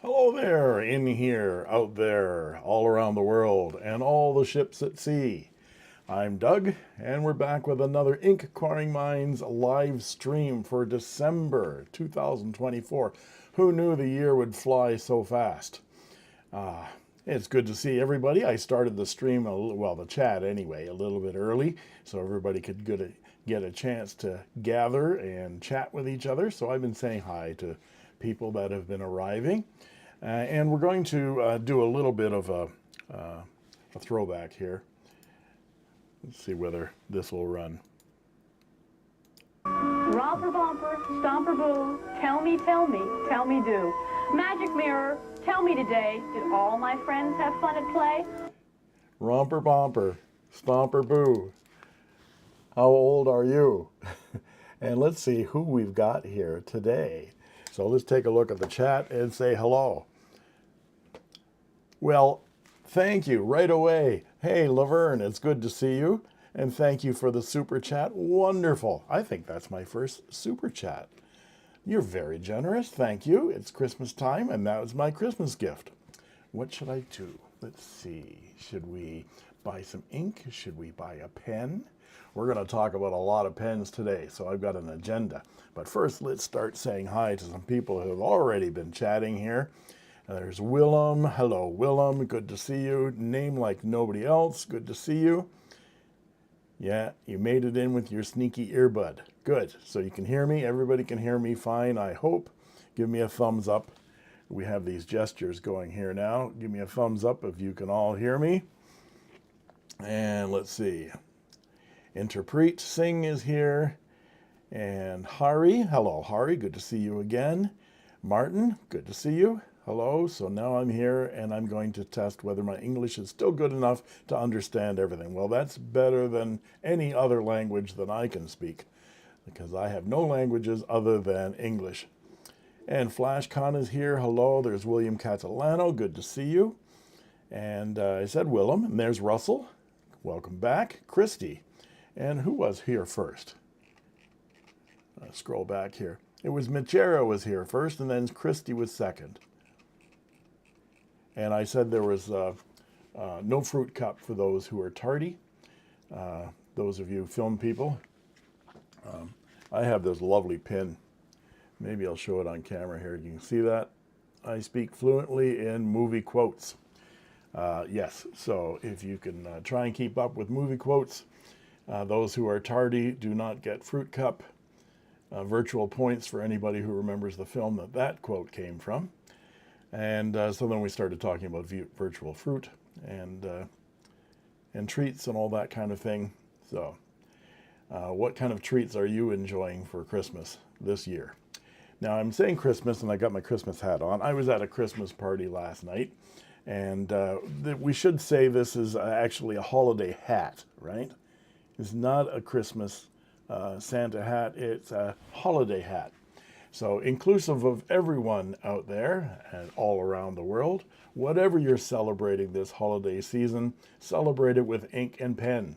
Hello there, in here, out there, all around the world, and all the ships at sea. I'm Doug, and we're back with another Inkquiring Minds live stream for December 2024. Who knew the year would fly so fast? It's good to see everybody. I started the stream, the chat anyway, a little bit early, so everybody could get a chance to gather and chat with each other. So I've been saying hi to people that have been arriving. And we're going to do a little bit of a throwback here. Let's see whether this will run. Romper bumper, stomper boo, tell me do. Magic mirror, tell me today, did all my friends have fun at play? Romper bumper, stomper boo. How old are you? And let's see who we've got here today. So let's take a look at the chat and say hello. Well, thank you right away. Hey, Laverne, it's good to see you. And thank you for the super chat. Wonderful. I think that's my first super chat. You're very generous. Thank you. It's Christmas time, and that was my Christmas gift. What should I do? Let's see. Should we buy some ink? Should we buy a pen? We're going to talk about a lot of pens today, so I've got an agenda. But first, let's start saying hi to some people who have already been chatting here. There's Willem. Hello, Willem. Good to see you. Name like nobody else. Good to see you. Yeah, you made it in with your sneaky earbud. Good. So you can hear me. Everybody can hear me fine, I hope. Give me a thumbs up. We have these gestures going here now. Give me a thumbs up if you can all hear me. And let's see. Interpret Singh is here. And Hari. Hello, Hari. Good to see you again. Martin. Good to see you. Hello. So now I'm here and I'm going to test whether my English is still good enough to understand everything. Well, that's better than any other language that I can speak because I have no languages other than English. And FlashCon is here. Hello. There's William Catalano. Good to see you. And I said Willem. And there's Russell. Welcome back. Christy. And who was here first? Scroll back here. It was Michera was here first, and then Christy was second. And I said there was no fruit cup for those who are tardy. Those of you film people. I have this lovely pin. Maybe I'll show it on camera here. You can see that. I speak fluently in movie quotes. Yes, so if you can try and keep up with movie quotes, those who are tardy do not get fruit cup. Virtual points for anybody who remembers the film that quote came from. And so then we started talking about virtual fruit and treats and all that kind of thing. So what kind of treats are you enjoying for Christmas this year? Now I'm saying Christmas and I got my Christmas hat on. I was at a Christmas party last night, and we should say this is actually a holiday hat, right? It's not a Christmas Santa hat, it's a holiday hat. So inclusive of everyone out there and all around the world, whatever you're celebrating this holiday season, celebrate it with ink and pen.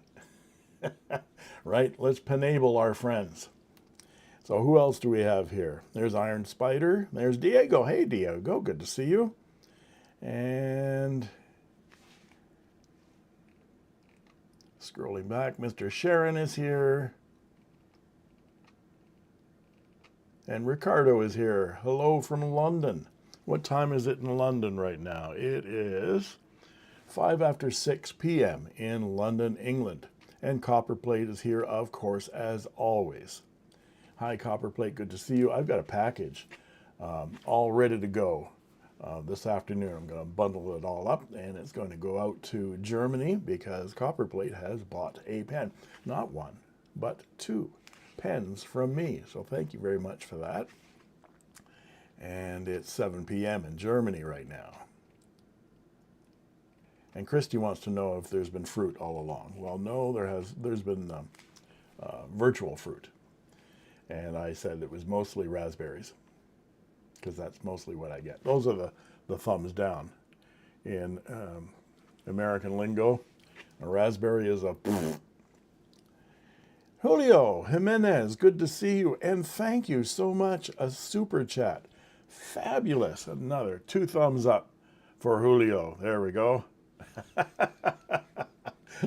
Right? Let's penable our friends. So who else do we have here? There's Iron Spider. There's Diego. Hey, Diego. Good to see you. And scrolling back, Mr. Sharon is here. And Ricardo is here. Hello from London. What time is it in London right now? It is 6 p.m. in London, England. And Copperplate is here, of course, as always. Hi, Copperplate. Good to see you. I've got a package all ready to go this afternoon. I'm going to bundle it all up, and it's going to go out to Germany because Copperplate has bought a pen. Not one, but two pens from me. So thank you very much for that. And it's 7 p.m. in Germany right now. And Christy wants to know if there's been fruit all along. Well, no, there's been virtual fruit. And I said it was mostly raspberries because that's mostly what I get. Those are the thumbs down. in American lingo. A raspberry is a Julio Jimenez, good to see you, and thank you so much. A super chat. Fabulous. Another 2 thumbs up for Julio. There we go.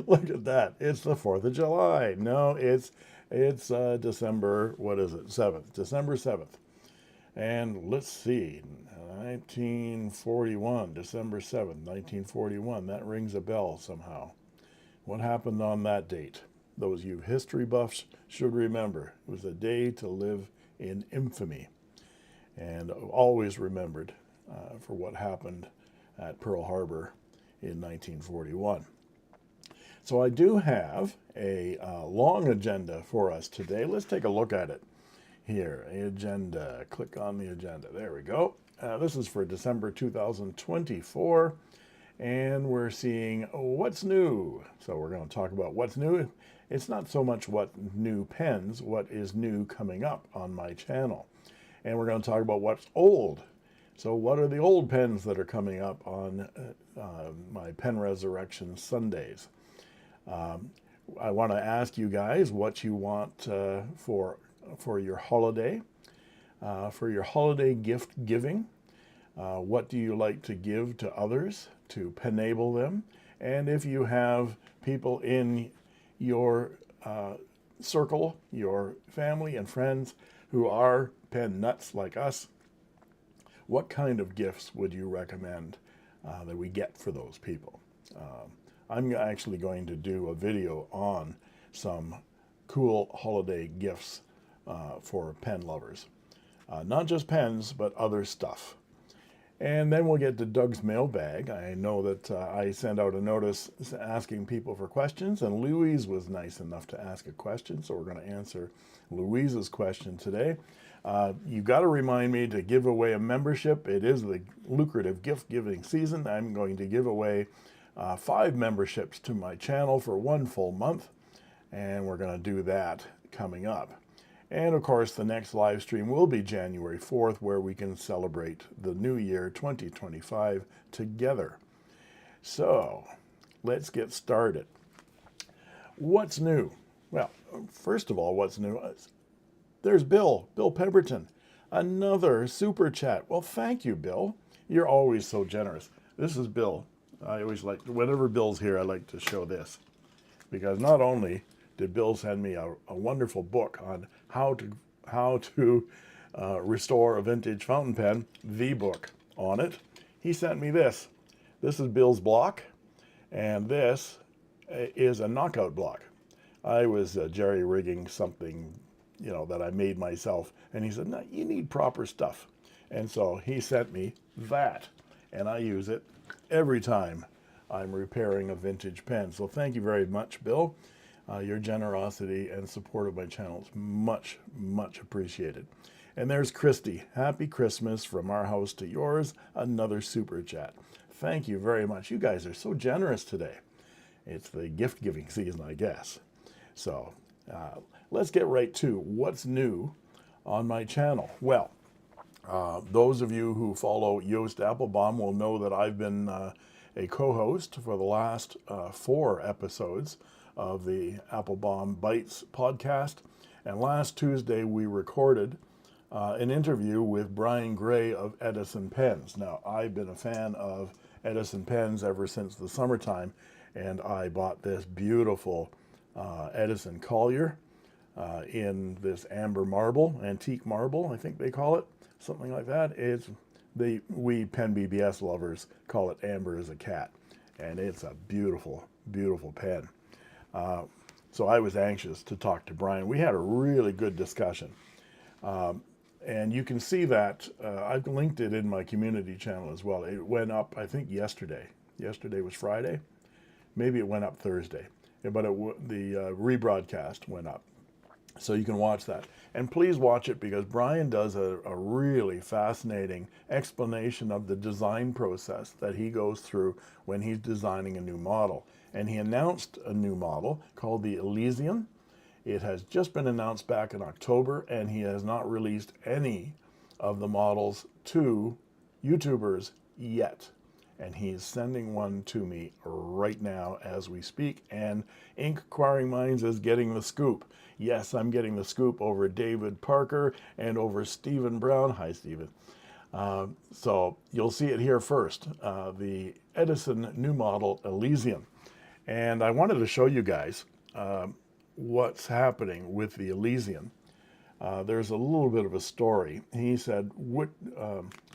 Look at that. It's the 4th of July. No, it's December, what is it? 7th. December 7th. And let's see. 1941, December 7th, 1941. That rings a bell somehow. What happened on that date? Those you history buffs should remember. It was a day to live in infamy, and always remembered for what happened at Pearl Harbor in 1941. So I do have a long agenda for us today. Let's take a look at it here. Agenda. Click on the agenda. There we go. This is for December 2024. And we're seeing what's new. So we're going to talk about what's new. It's not so much what new pens, what is new coming up on my channel. And we're going to talk about what's old. So what are the old pens that are coming up on my Pen Resurrection Sundays? I want to ask you guys what you want for your holiday gift giving. What do you like to give to others to penable them? And if you have people in your circle, your family and friends who are pen nuts like us, what kind of gifts would you recommend that we get for those people? I'm actually going to do a video on some cool holiday gifts for pen lovers. Not just pens, but other stuff. And then we'll get to Doug's mailbag. I know that I sent out a notice asking people for questions, and Louise was nice enough to ask a question, so we're going to answer Louise's question today. You got to remind me to give away a membership. It is the lucrative gift-giving season. I'm going to give away 5 memberships to my channel for 1 full month, and we're going to do that coming up. And of course, the next live stream will be January 4th, where we can celebrate the new year 2025 together. So let's get started. What's new? Well, first of all, what's new? There's Bill Pemberton, another super chat. Well, thank you, Bill. You're always so generous. This is Bill. I always like, whenever Bill's here, I like to show this, because not only did Bill send me a wonderful book on how to restore a vintage fountain pen, the book on it, he sent me this. This is Bill's block, and this is a knockout block. I was jerry-rigging something, that I made myself, and he said, no, you need proper stuff. And so he sent me that, and I use it every time I'm repairing a vintage pen. So thank you very much, Bill. Your generosity and support of my channel is much, much appreciated. And there's Christy. Happy Christmas from our house to yours. Another super chat. Thank you very much. You guys are so generous today. It's the gift-giving season, I guess. So let's get right to what's new on my channel. Well, those of you who follow Joost Applebaum will know that I've been a co-host for the last 4 episodes of the Applebaum Bites podcast. And last Tuesday, we recorded an interview with Brian Gray of Edison Pens. Now, I've been a fan of Edison Pens ever since the summertime, and I bought this beautiful Edison Collier in this amber marble, antique marble, I think they call it, something like that. We Pen BBS lovers call it amber as a cat, and it's a beautiful, beautiful pen. So I was anxious to talk to Brian. We had a really good discussion. And you can see that, I've linked it in my community channel as well. It went up, I think, yesterday. Yesterday was Friday. Maybe it went up Thursday. But the rebroadcast went up. So you can watch that. And please watch it, because Brian does a really fascinating explanation of the design process that he goes through when he's designing a new model. And he announced a new model called the Elysian. It has just been announced back in October, and he has not released any of the models to YouTubers yet. and he's sending one to me right now as we speak. And Inkquiring Minds is getting the scoop. Yes, I'm getting the scoop over David Parker and over Stephen Brown. Hi, Stephen. So you'll see it here first, the Edison new model Elysian. And I wanted to show you guys what's happening with the Elysian. There's a little bit of a story. He said,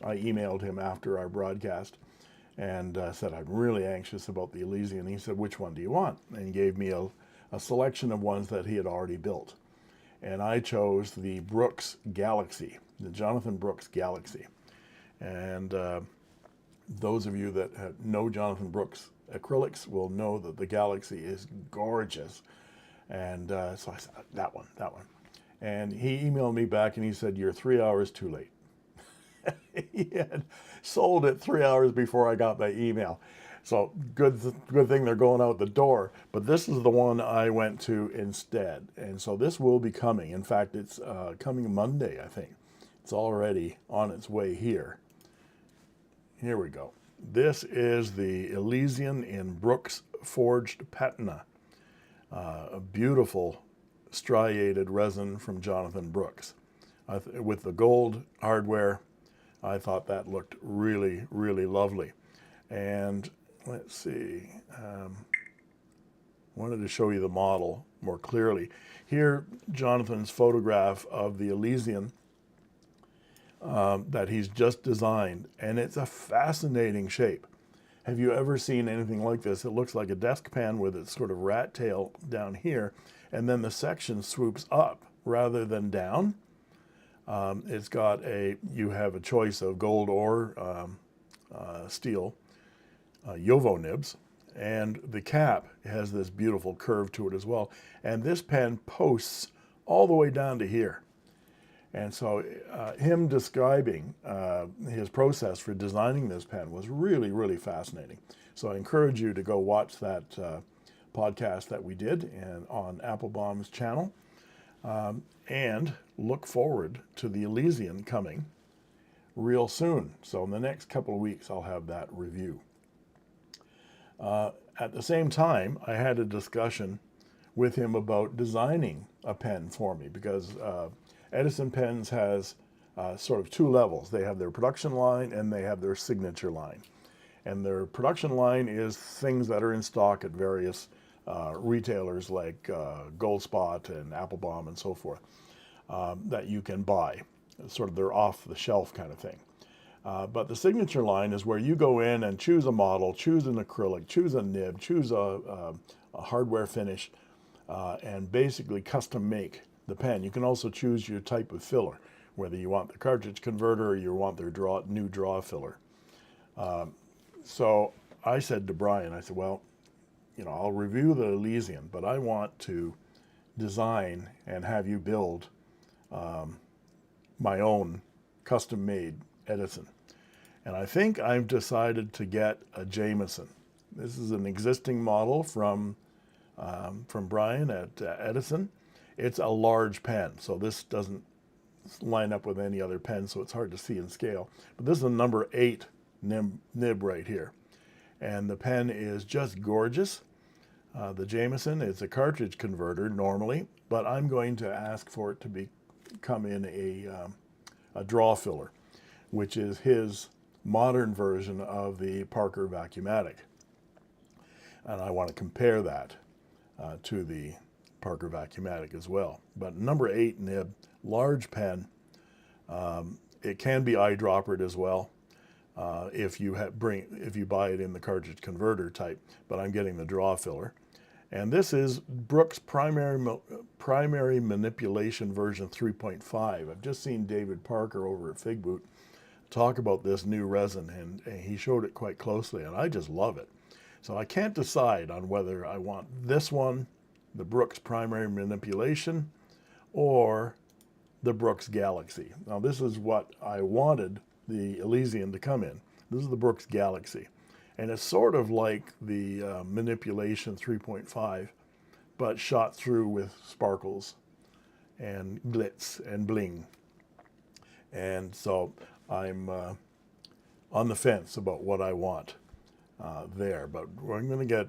I emailed him after our broadcast and said, I'm really anxious about the Elysian. He said, which one do you want? And he gave me a selection of ones that he had already built. And I chose the Brooks Galaxy, the Jonathan Brooks Galaxy. And those of you that know Jonathan Brooks acrylics will know that the Galaxy is gorgeous. And so I said, that one. And he emailed me back and he said, you're 3 hours too late. He had sold it 3 hours before I got my email. So good thing they're going out the door. But this is the one I went to instead. And so this will be coming. In fact, it's coming Monday, I think. It's already on its way here. Here we go. This is the Elysian in Brooks Forged Patina. A beautiful striated resin from Jonathan Brooks. With the gold hardware, I thought that looked really, really lovely. And let's see, wanted to show you the model more clearly. Here, Jonathan's photograph of the Elysian that he's just designed, and it's a fascinating shape. Have you ever seen anything like this? It looks like a desk pan with its sort of rat tail down here, and then the section swoops up rather than down. It's got you have a choice of gold or steel Yovo nibs, and the cap has this beautiful curve to it as well. And this pen posts all the way down to here. And so him describing his process for designing this pen was really, really fascinating. So I encourage you to go watch that podcast that we did on Applebaum's channel, and look forward to the Elysian coming real soon. So in the next couple of weeks, I'll have that review. At the same time, I had a discussion with him about designing a pen for me, because Edison Pens has sort of two levels. They have their production line and they have their signature line. And their production line is things that are in stock at various retailers like Goldspot and Applebaum and so forth, that you can buy. Sort of their off-the-shelf kind of thing. But the signature line is where you go in and choose a model, choose an acrylic, choose a nib, choose a hardware finish, and basically custom make the pen. You can also choose your type of filler, whether you want the cartridge converter or you want their new draw filler. So I said to Brian, I said, well, I'll review the Elysian, but I want to design and have you build my own custom-made Edison. And I think I've decided to get a Jameson. This is an existing model from Brian at Edison. It's a large pen, so this doesn't line up with any other pen, so it's hard to see in scale. But this is a number 8 nib right here. And the pen is just gorgeous. The Jameson is a cartridge converter normally, but I'm going to ask for it to come in a draw filler, which is his modern version of the Parker Vacuumatic. And I want to compare that to the Parker Vacuumatic as well. But number 8 nib, large pen. It can be eyedroppered as well if you buy it in the cartridge converter type, but I'm getting the draw filler. And this is Brooks primary manipulation version 3.5. I've just seen David Parker over at Fig Boot talk about this new resin, and he showed it quite closely, and I just love it. So I can't decide on whether I want this one, the Brooks primary manipulation, or the Brooks Galaxy. Now this is what I wanted the Elysian to come in. This is the Brooks Galaxy. And it's sort of like the manipulation 3.5, but shot through with sparkles and glitz and bling. And so I'm on the fence about what I want. there. But I'm going to get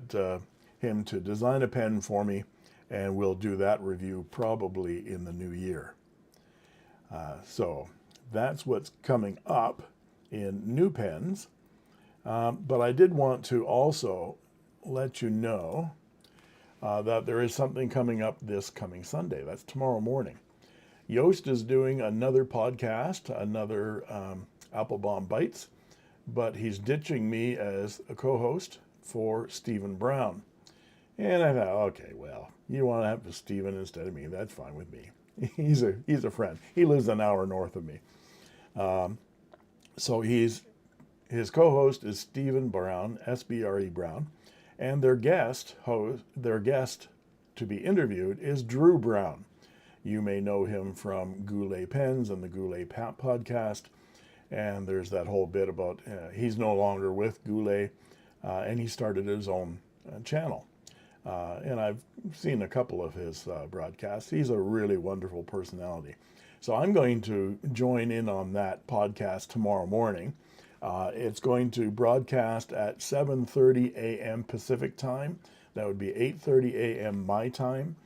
him to design a pen for me, and we'll do that review probably in the new year. So that's what's coming up in new pens. But I did want to also let you know that there is something coming up this coming Sunday. That's tomorrow morning. Yost is doing another podcast, another Applebaum Bites, but he's ditching me as a co-host for Stephen Brown. And I thought, okay, well, you want to have Stephen instead of me, that's fine with me. He's a friend. He lives an hour north of me. So his co-host is Stephen Brown, S-B-R-E Brown, and their guest to be interviewed is Drew Brown. You may know him from Goulet Pens and the Goulet podcast, and there's that whole bit about he's no longer with Goulet, and he started his own channel. And I've seen a couple of his broadcasts. He's a really wonderful personality. So I'm going to join in on that podcast tomorrow morning. It's going to broadcast at 7:30 a.m. Pacific time. That would be 8:30 a.m. my time,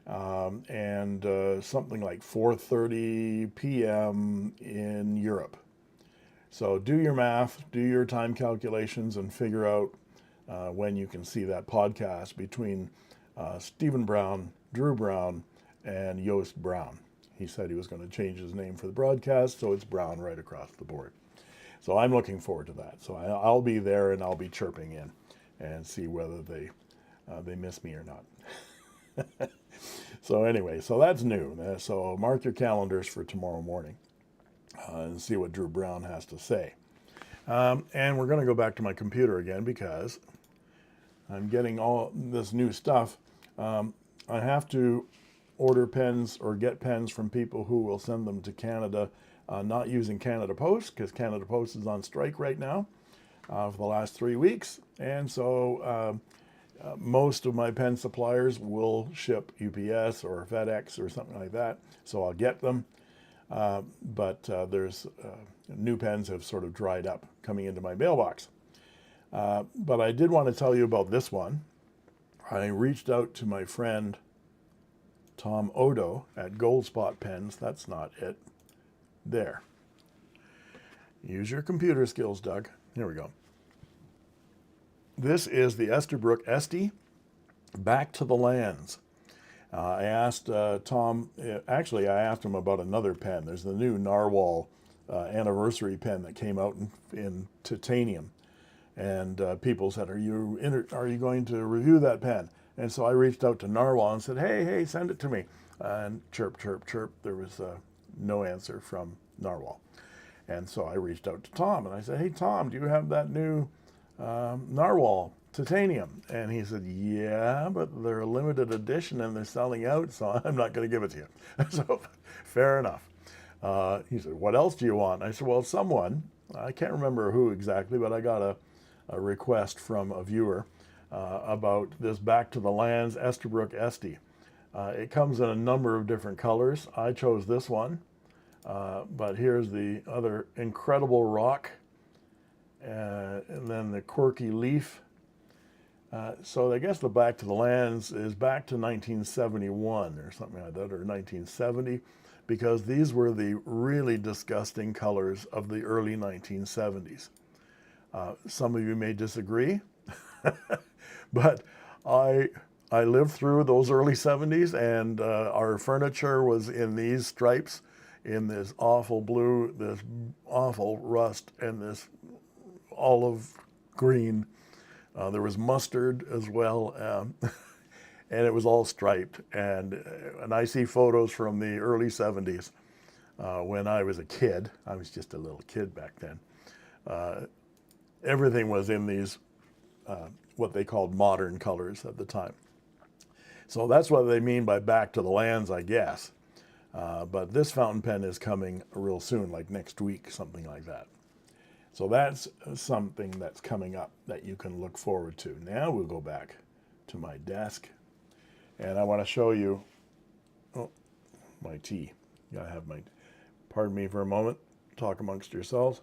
and something like 4:30 p.m. in Europe. So do your math, do your time calculations, and figure out when you can see that podcast between Stephen Brown, Drew Brown, and Yost Brown. He said he was going to change his name for the broadcast, so it's Brown right across the board. So I'm looking forward to that. So I'll be there, and I'll be chirping in and see whether they miss me or not. So anyway, so that's new. So mark your calendars for tomorrow morning and see what Drew Brown has to say. And we're going to go back to my computer again because I'm getting all this new stuff. I have to order pens or get pens from people who will send them to Canada, not using Canada Post, because Canada Post is on strike right now for the last 3 weeks. And so most of my pen suppliers will ship UPS or FedEx or something like that. So I'll get them. But there's new pens have sort of dried up coming into my mailbox. But I did want to tell you about this one. I reached out to my friend Tom Odo at Gold Spot Pens. That's not it. There. Use your computer skills, Doug. Here we go. This is the Esterbrook Esty Back to the Lands. I asked Tom, actually I asked him about another pen. There's the new Narwhal anniversary pen that came out in titanium. And people said, are you going to review that pen? And so I reached out to Narwhal and said, hey, send it to me. And chirp, chirp, chirp, there was no answer from Narwhal. And so I reached out to Tom and I said, hey, Tom, do you have that new Narwhal titanium? And he said, yeah, but they're a limited edition and they're selling out, so I'm not going to give it to you. So fair enough. He said, what else do you want? I said, well, someone, I can't remember who exactly, but I got a request from a viewer about this Back to the Lands Esterbrook Esty. It comes in a number of different colors. I chose this one, but here's the other incredible rock, and then the quirky leaf. So I guess the Back to the Lands is back to 1971 or something like that, or 1970, because these were the really disgusting colors of the early 1970s. Some of you may disagree, but I lived through those early 70s, and our furniture was in these stripes, in this awful blue, this awful rust, and this olive green. There was mustard as well, and it was all striped. And I see photos from the early 70s when I was a kid. I was just a little kid back then. Everything was in these, what they called modern colors at the time. So that's what they mean by Back to the Lands, I guess. But this fountain pen is coming real soon, like next week, something like that. So that's something that's coming up that you can look forward to. Now we'll go back to my desk, and I want to show you, my tea. Gotta have my, pardon me for a moment, talk amongst yourselves.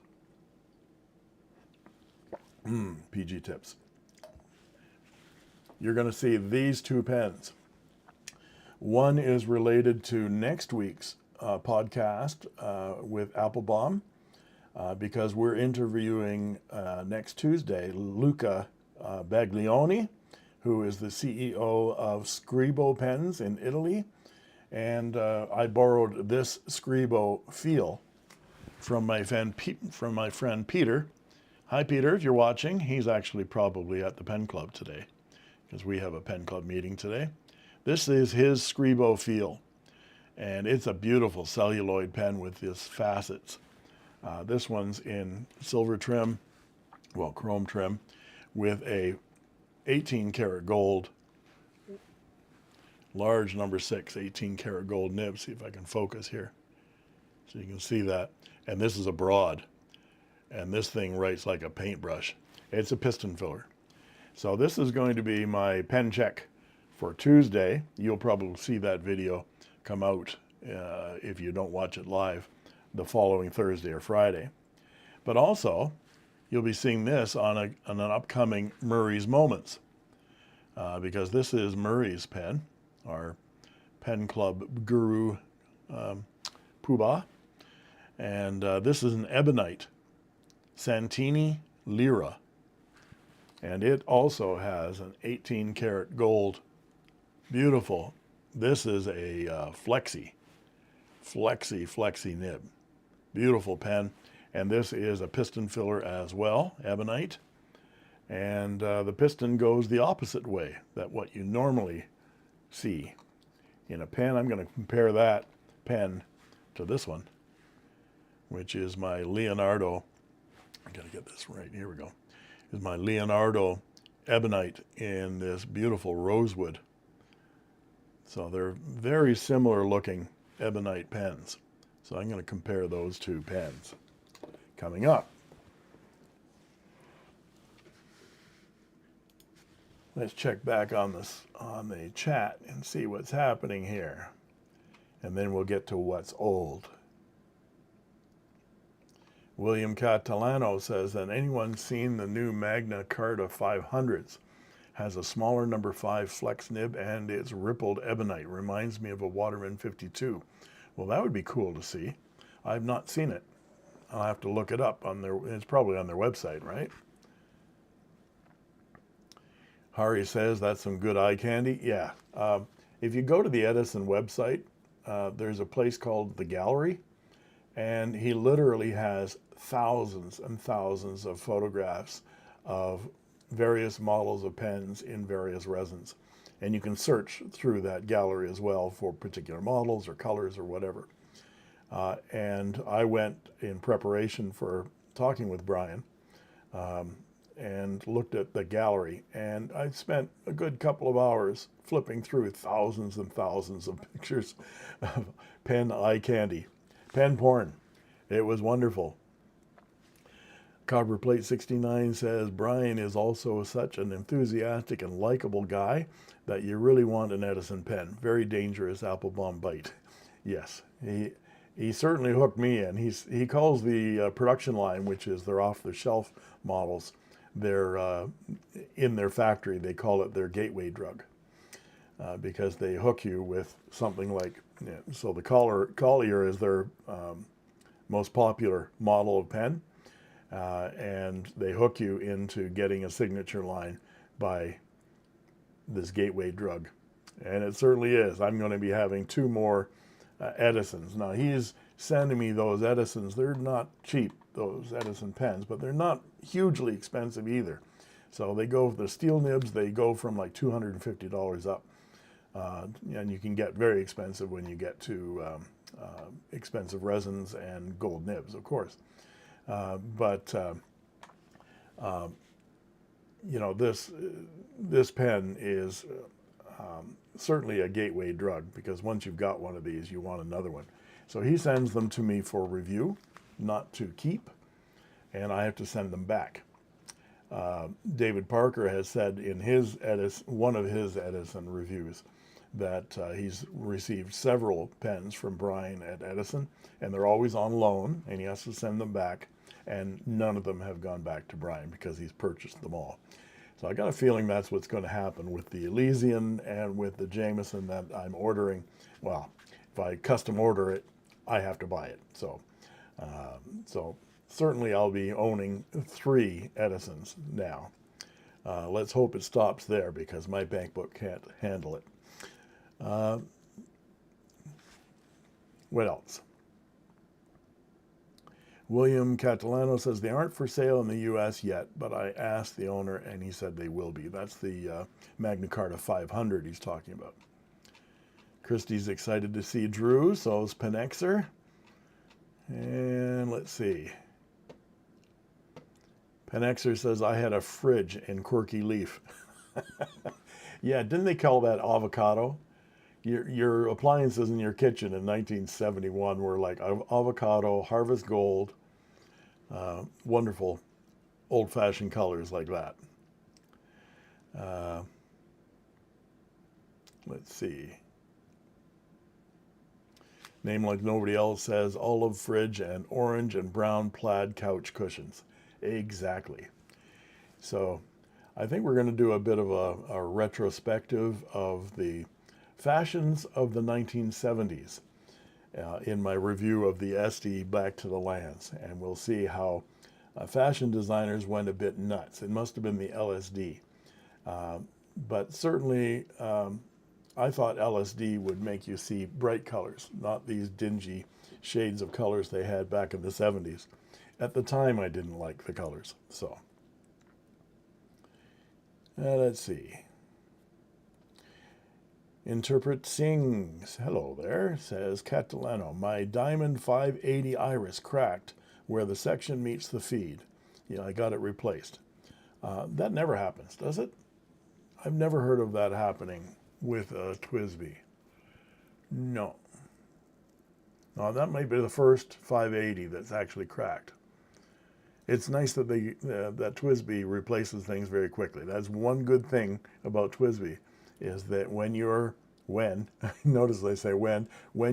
PG tips. You're going to see these two pens. One is related to next week's podcast with Applebaum because we're interviewing next Tuesday Luca Baglioni, who is the CEO of Scribo Pens in Italy. And I borrowed this Scribo feel from my friend Peter. Hi, Peter, if you're watching. He's actually probably at the pen club today because we have a pen club meeting today. This is his Scribo feel, and it's a beautiful celluloid pen with these facets. This one's in silver trim, well, chrome trim, with a 18 karat gold, large number 6, 18 karat gold nib. See if I can focus here so you can see that. And this is a broad, and this thing writes like a paintbrush. It's a piston filler. So this is going to be my pen check for Tuesday. You'll probably see that video come out if you don't watch it live the following Thursday or Friday. But also, you'll be seeing this on an upcoming Murray's Moments because this is Murray's pen, our pen club guru, Poobah. And this is an ebonite, Santini Lira. And it also has an 18 karat gold. Beautiful. This is a flexi nib. Beautiful pen. And this is a piston filler as well, ebonite. And the piston goes the opposite way than what you normally see in a pen. I'm going to compare that pen to this one, which is my Leonardo. I got to get this right. Here we go. Is my Leonardo ebonite in this beautiful rosewood. So they're very similar looking ebonite pens. So I'm going to compare those two pens coming up. Let's check back on the chat and see what's happening here. And then we'll get to what's old. William Catalano says that anyone seen the new Magna Carta 500s has a smaller number 5 flex nib and it's rippled ebonite. Reminds me of a Waterman 52. Well, that would be cool to see. I've not seen it. I'll have to look it up on it's probably on their website, right? Hari says that's some good eye candy. Yeah. If you go to the Edison website, there's a place called The Gallery, and he literally has thousands and thousands of photographs of various models of pens in various resins. And you can search through that gallery as well for particular models or colors or whatever. And I went in preparation for talking with Brian and looked at the gallery. And I spent a good couple of hours flipping through thousands and thousands of pictures of pen eye candy, pen porn. It was wonderful. Copper Plate 69 says, Brian is also such an enthusiastic and likable guy that you really want an Edison pen. Very dangerous Applebaum bite. Yes, he certainly hooked me in. He calls the production line, which is their off-the-shelf models, in their factory, they call it their gateway drug because they hook you with something like, so the Collier is their most popular model of pen. And they hook you into getting a signature line by this gateway drug. And it certainly is. I'm going to be having 2 more Edisons. Now, he's sending me those Edisons. They're not cheap, those Edison pens, but they're not hugely expensive either. So they go, the steel nibs, they go from like $250 up. And you can get very expensive when you get to expensive resins and gold nibs, of course. You know, this pen is certainly a gateway drug because once you've got one of these, you want another one. So he sends them to me for review, not to keep, and I have to send them back. David Parker has said in one of his Edison reviews that he's received several pens from Brian at Edison, and they're always on loan, and he has to send them back. and none of them have gone back to Brian because he's purchased them all. So I got a feeling that's what's going to happen with the Elysian and with the Jameson that I'm ordering. Well, if I custom order it, I have to buy it. So certainly I'll be owning 3 Edisons now. Let's hope it stops there because my bank book can't handle it. What else? William Catalano says they aren't for sale in the U.S. yet, but I asked the owner and he said they will be. That's the Magna Carta 500 he's talking about. Christy's excited to see Drew, so is Penexer. And let's see. Penexer says, I had a fridge in Quirky Leaf. Yeah, didn't they call that avocado? Your appliances in your kitchen in 1971 were like avocado, harvest gold, wonderful old-fashioned colors like that. Let's see. Name like nobody else says olive fridge and orange and brown plaid couch cushions. Exactly. So I think we're going to do a bit of a retrospective of the fashions of the 1970s in my review of the Esty Back to the Lands. And we'll see how fashion designers went a bit nuts. It must have been the LSD. But certainly I thought LSD would make you see bright colors, not these dingy shades of colors they had back in the 70s. At the time, I didn't like the colors. So let's see. Interpret Sings, hello there, says Catalano. My Diamond 580 Iris cracked where the section meets the feed. Yeah, I got it replaced. That never happens, does it? I've never heard of that happening with a TWSBI. No. No, that might be the first 580 that's actually cracked. It's nice that that TWSBI replaces things very quickly. That's one good thing about TWSBI, is that notice they say when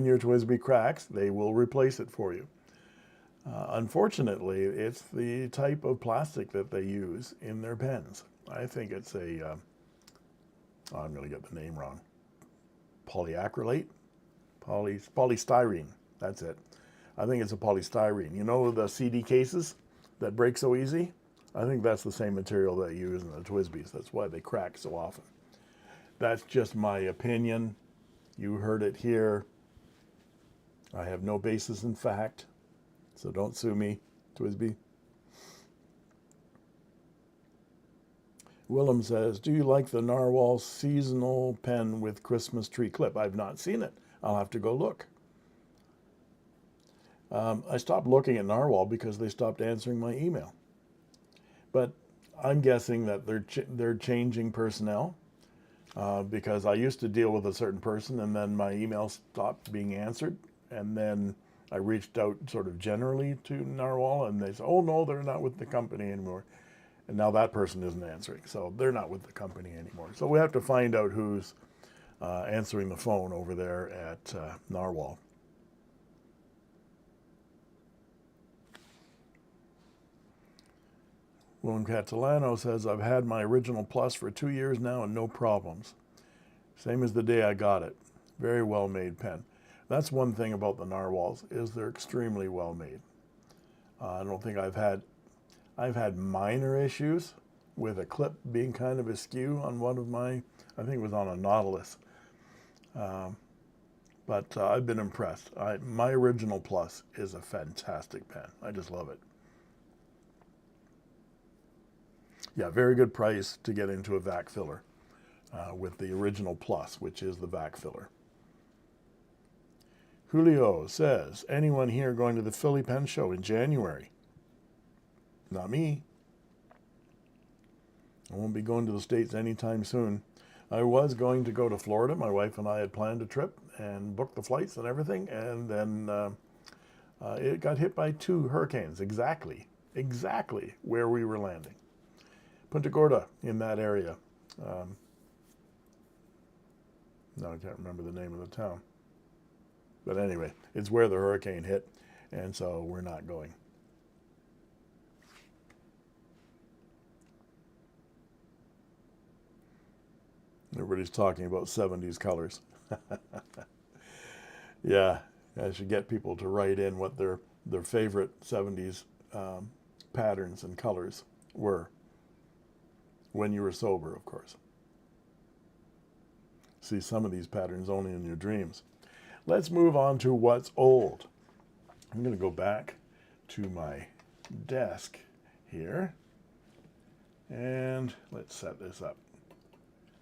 your TWSBI cracks, they will replace it for you. Unfortunately, it's the type of plastic that they use in their pens. I think it's I'm going to get the name wrong. Polyacrylate? Polystyrene, that's it. I think it's a polystyrene. You know the CD cases that break so easy? I think that's the same material that you use in the TWSBIs. That's why they crack so often. That's just my opinion. You heard it here. I have no basis in fact, so don't sue me, TWSBI. Willem says, do you like the Narwhal seasonal pen with Christmas tree clip? I've not seen it. I'll have to go look. I stopped looking at Narwhal because they stopped answering my email. But I'm guessing that they're changing personnel because I used to deal with a certain person and then my email stopped being answered. And then I reached out sort of generally to Narwhal and they said, oh no, they're not with the company anymore. And now that person isn't answering. So they're not with the company anymore. So we have to find out who's answering the phone over there at Narwhal. William Catalano says, I've had my original Plus for 2 years now and no problems. Same as the day I got it. Very well made pen. That's one thing about the Narwhals, is they're extremely well made. I don't think I've had minor issues with a clip being kind of askew on one of my, I think it was on a Nautilus. But I've been impressed. My original Plus is a fantastic pen. I just love it. Yeah, very good price to get into a vac filler with the original Plus, which is the vac filler. Julio says, anyone here going to the Philly Pen Show in January? Not me. I won't be going to the States anytime soon. I was going to go to Florida. My wife and I had planned a trip and booked the flights and everything, and then it got hit by 2 hurricanes, exactly where we were landing. Punta Gorda, in that area. No, I can't remember the name of the town. But anyway, it's where the hurricane hit, and so we're not going. Everybody's talking about 70s colors. Yeah, I should get people to write in what their favorite 70s patterns and colors were. When you were sober, of course. See some of these patterns only in your dreams. Let's move on to what's old. I'm going to go back to my desk here. And let's set this up.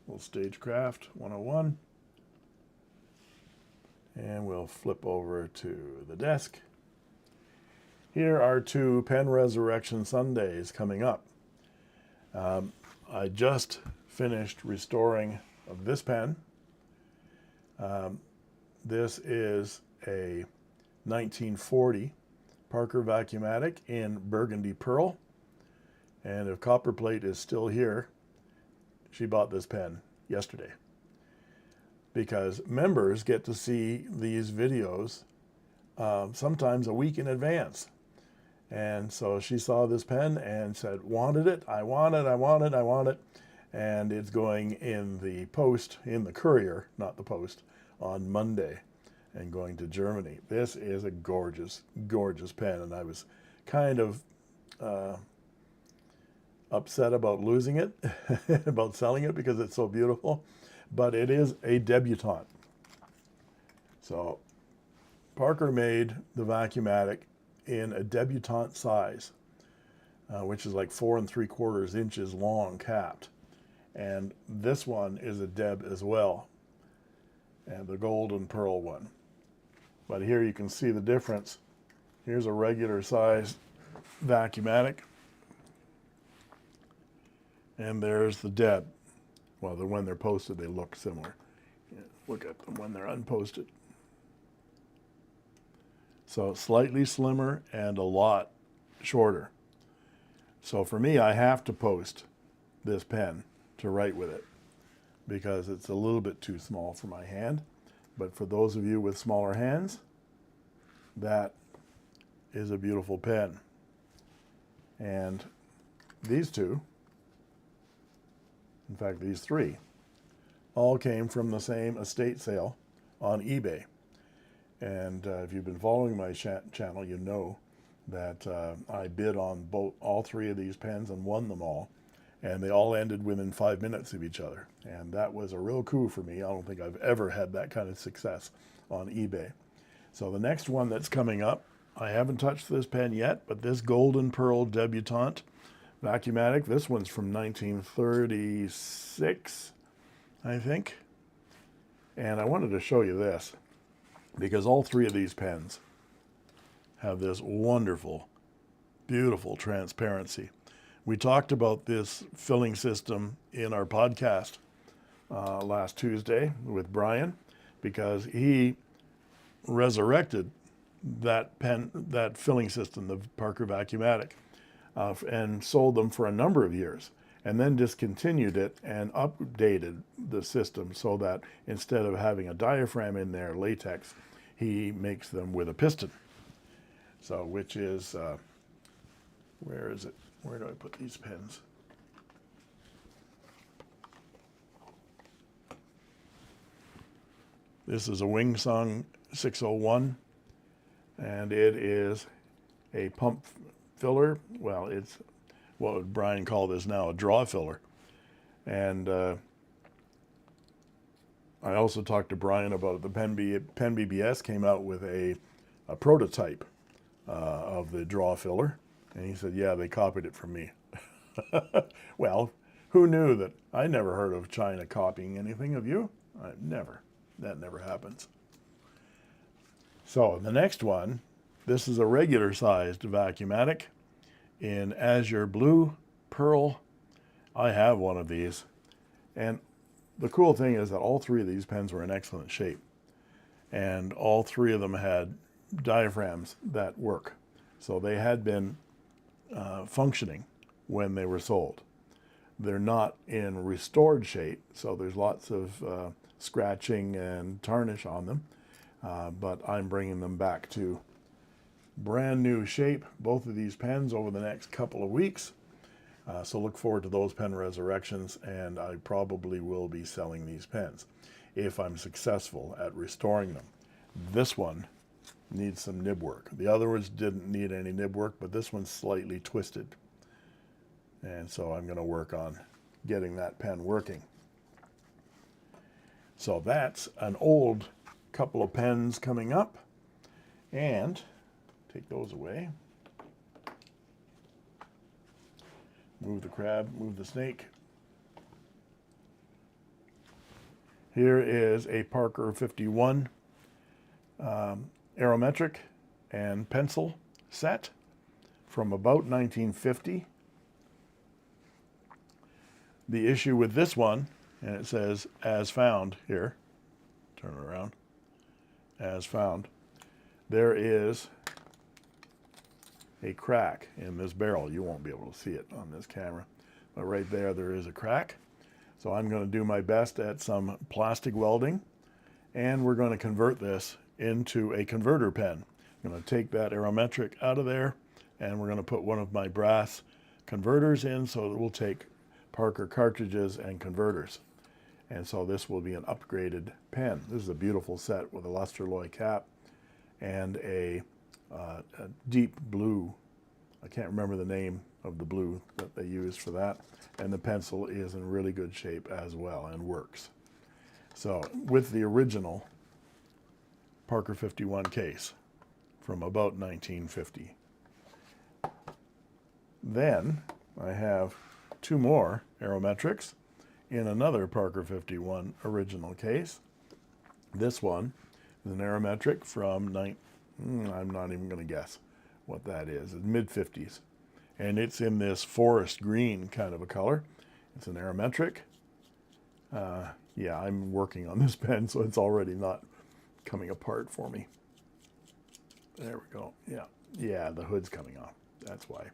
Little Stagecraft 101. And we'll flip over to the desk. Here are 2 Pen Resurrection Sundays coming up. I just finished restoring of this pen. This is a 1940 Parker Vacuumatic in burgundy pearl. And if Copperplate is still here, she bought this pen yesterday. Because members get to see these videos sometimes a week in advance. And so she saw this pen and said, wanted it, I want it, I want it, I want it. And it's going in the post, in the courier, not the post, on Monday and going to Germany. This is a gorgeous, gorgeous pen. And I was kind of upset about losing it, about selling it because it's so beautiful. But it is a debutante. So Parker made the Vacuumatic in a debutante size, which is like 4 3/4 inches long capped. And this one is a deb as well, and the gold and pearl one. But here you can see the difference. Here's a regular size Vacuumatic, and there's the deb. Well, when they're posted, they look similar. Look at them when they're unposted. So slightly slimmer and a lot shorter. So for me, I have to post this pen to write with it because it's a little bit too small for my hand. But for those of you with smaller hands, that is a beautiful pen. And these 2, in fact, these 3, all came from the same estate sale on eBay. And if you've been following my channel, you know that I bid on all 3 of these pens and won them all. And they all ended within 5 minutes of each other. And that was a real coup for me. I don't think I've ever had that kind of success on eBay. So the next one that's coming up, I haven't touched this pen yet, but this Golden Pearl Debutante Vacuumatic, this one's from 1936, I think. And I wanted to show you this, because all 3 of these pens have this wonderful, beautiful transparency. We talked about this filling system in our podcast last Tuesday with Brian, because he resurrected that filling system, the Parker Vacuumatic, and sold them for a number of years, and then discontinued it and updated the system so that instead of having a diaphragm in there, latex, he makes them with a piston. So, which is, where is it? Where do I put these pens? This is a Wing Sung 601, and it is a pump filler. Well, it's what would Brian call this now, a draw filler. And I also talked to Brian about it. The Pen BBS came out with a prototype of the draw filler. And he said, yeah, they copied it from me. Well, who knew that? I never heard of China copying anything of you. Never. That never happens. So the next one, this is a regular sized Vacuumatic in azure blue, pearl. I have one of these. And the cool thing is that all 3 of these pens were in excellent shape. And all 3 of them had diaphragms that work. So they had been functioning when they were sold. They're not in restored shape, so there's lots of scratching and tarnish on them, but I'm bringing them back to brand new shape, both of these pens, over the next couple of weeks. So look forward to those pen resurrections, and I probably will be selling these pens if I'm successful at restoring them. This one needs some nib work. The other ones didn't need any nib work, but this one's slightly twisted. And so I'm going to work on getting that pen working. So that's an old couple of pens coming up. And take those away. Move the crab, move the snake. Here is a Parker 51 aerometric and pencil set from about 1950. The issue with this one, and it says as found here, turn it around, as found, there is a crack in this barrel. You won't be able to see it on this camera, but right there is a crack. So I'm going to do my best at some plastic welding, and we're going to convert this into a converter pen. I'm going to take that aerometric out of there, and we're going to put one of my brass converters in, so that we'll take Parker cartridges and converters. And so this will be an upgraded pen. This is a beautiful set with a luster alloy cap and a deep blue. I can't remember the name of the blue that they use for that. And the pencil is in really good shape as well and works. So with the original Parker 51 case from about 1950. Then I have two more aerometrics in another Parker 51 original case. This one is an aerometric from I'm not even going to guess what that is. It's mid-50s. And it's in this forest green kind of a color. It's an aerometric. Yeah, I'm working on this pen, so it's already not coming apart for me. There we go. Yeah, the hood's coming off. That's why.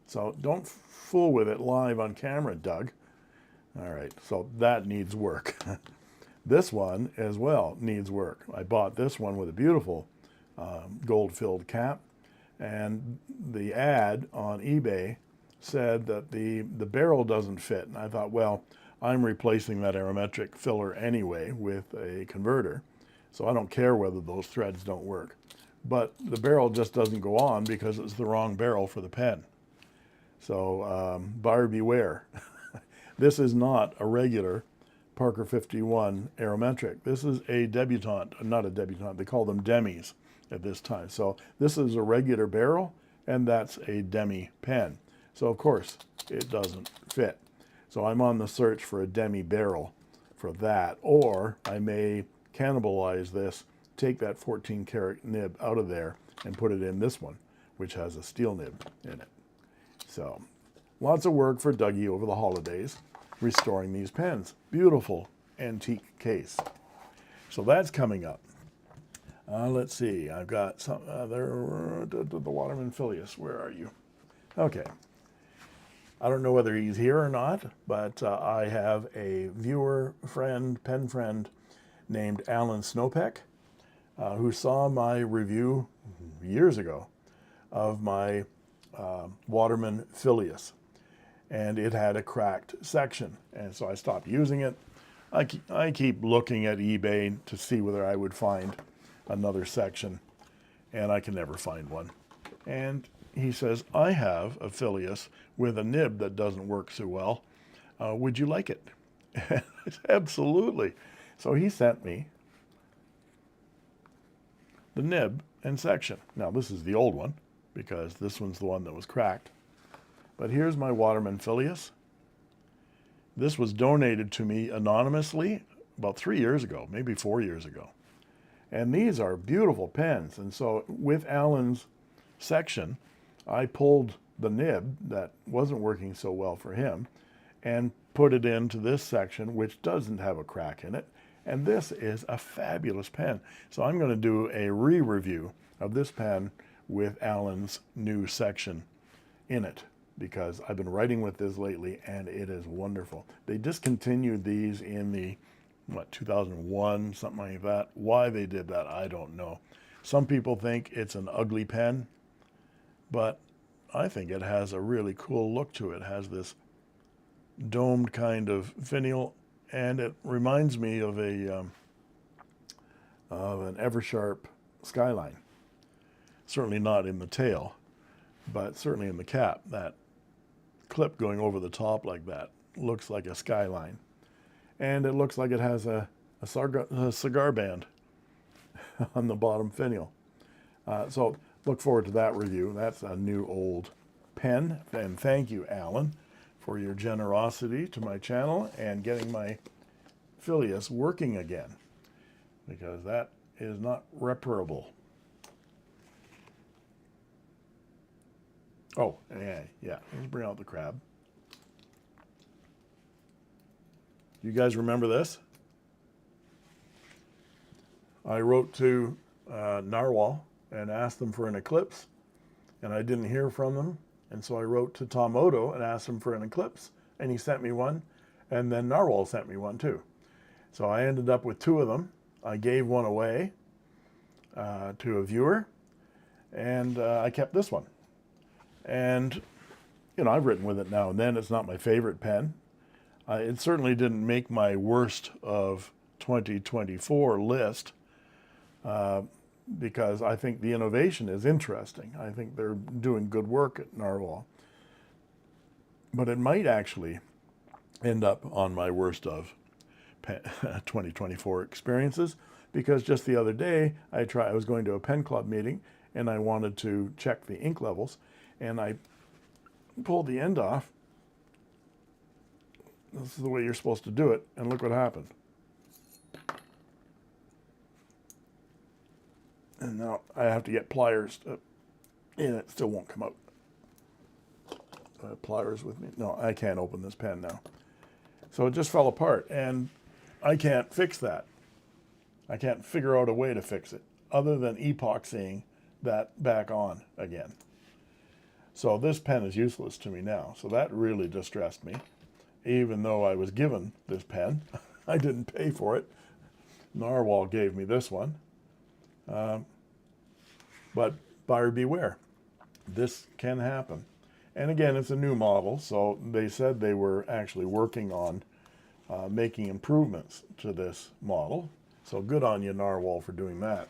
So don't fool with it live on camera, Doug. All right, so that needs work. This one as well needs work. I bought this one with a beautiful gold-filled cap, and the ad on eBay said that the barrel doesn't fit. And I thought, well, I'm replacing that aerometric filler anyway with a converter, so I don't care whether those threads don't work. But the barrel just doesn't go on because it's the wrong barrel for the pen. So buyer beware. This is not a regular Parker 51 aerometric. This is a debutante, not a debutante, they call them demis at this time. So this is a regular barrel, and that's a demi pen. So of course it doesn't fit. So I'm on the search for a demi barrel for that, or I may cannibalize this, take that 14 karat nib out of there and put it in this one, which has a steel nib in it. So lots of work for Dougie over the holidays, restoring these pens. Beautiful antique case. So that's coming up. Let's see, I've got some, the Waterman Phileas, where are you? Okay. I don't know whether he's here or not, but I have a viewer friend, pen friend, named Alan Snowpeck, who saw my review years ago of my Waterman Phileas. And it had a cracked section, and so I stopped using it. I keep looking at eBay to see whether I would find another section, and I can never find one. And he says, I have a Phileas with a nib that doesn't work so well. Would you like it? Absolutely. So he sent me the nib and section. Now this is the old one, because this one's the one that was cracked. But here's my Waterman Phileas. This was donated to me anonymously about 3 years ago, maybe 4 years ago. And these are beautiful pens. And so with Alan's section, I pulled the nib that wasn't working so well for him and put it into this section, which doesn't have a crack in it. And this is a fabulous pen. So I'm going to do a re-review of this pen with Alan's new section in it, because I've been writing with this lately and it is wonderful. They discontinued these in the, 2001, something like that. Why they did that, I don't know. Some people think it's an ugly pen, but I think it has a really cool look to it. It has this domed kind of finial, and it reminds me of an Eversharp Skyline. Certainly not in the tail, but certainly in the cap. That clip going over the top like that looks like a Skyline. And it looks like it has a cigar band on the bottom finial. So look forward to that review. That's a new old pen. And thank you, Alan, for your generosity to my channel and getting my Filius working again, because that is not reparable. Oh, yeah. Let's bring out the crab. You guys remember this? I wrote to Narwhal and asked them for an eclipse, and I didn't hear from them. And so I wrote to Tom Odo and asked him for an eclipse, and he sent me one, and then Narwhal sent me one too. So I ended up with two of them. I gave one away to a viewer, and I kept this one. And, you know, I've written with it now and then. It's not my favorite pen. It certainly didn't make my worst of 2024 list, because I think the innovation is interesting. I think they're doing good work at Narwhal. But it might actually end up on my worst of 2024 experiences, because just the other day I was going to a pen club meeting and I wanted to check the ink levels, and I pulled the end off. This is the way you're supposed to do it, and look what happened. And now I have to get pliers, and it still won't come out. Pliers with me? No, I can't open this pen now. So it just fell apart, and I can't fix that. I can't figure out a way to fix it other than epoxying that back on again. So this pen is useless to me now. So that really distressed me. Even though I was given this pen, I didn't pay for it. Narwhal gave me this one. But buyer beware. This can happen. And again, it's a new model, so they said they were actually working on making improvements to this model. So good on you, Narwhal, for doing that.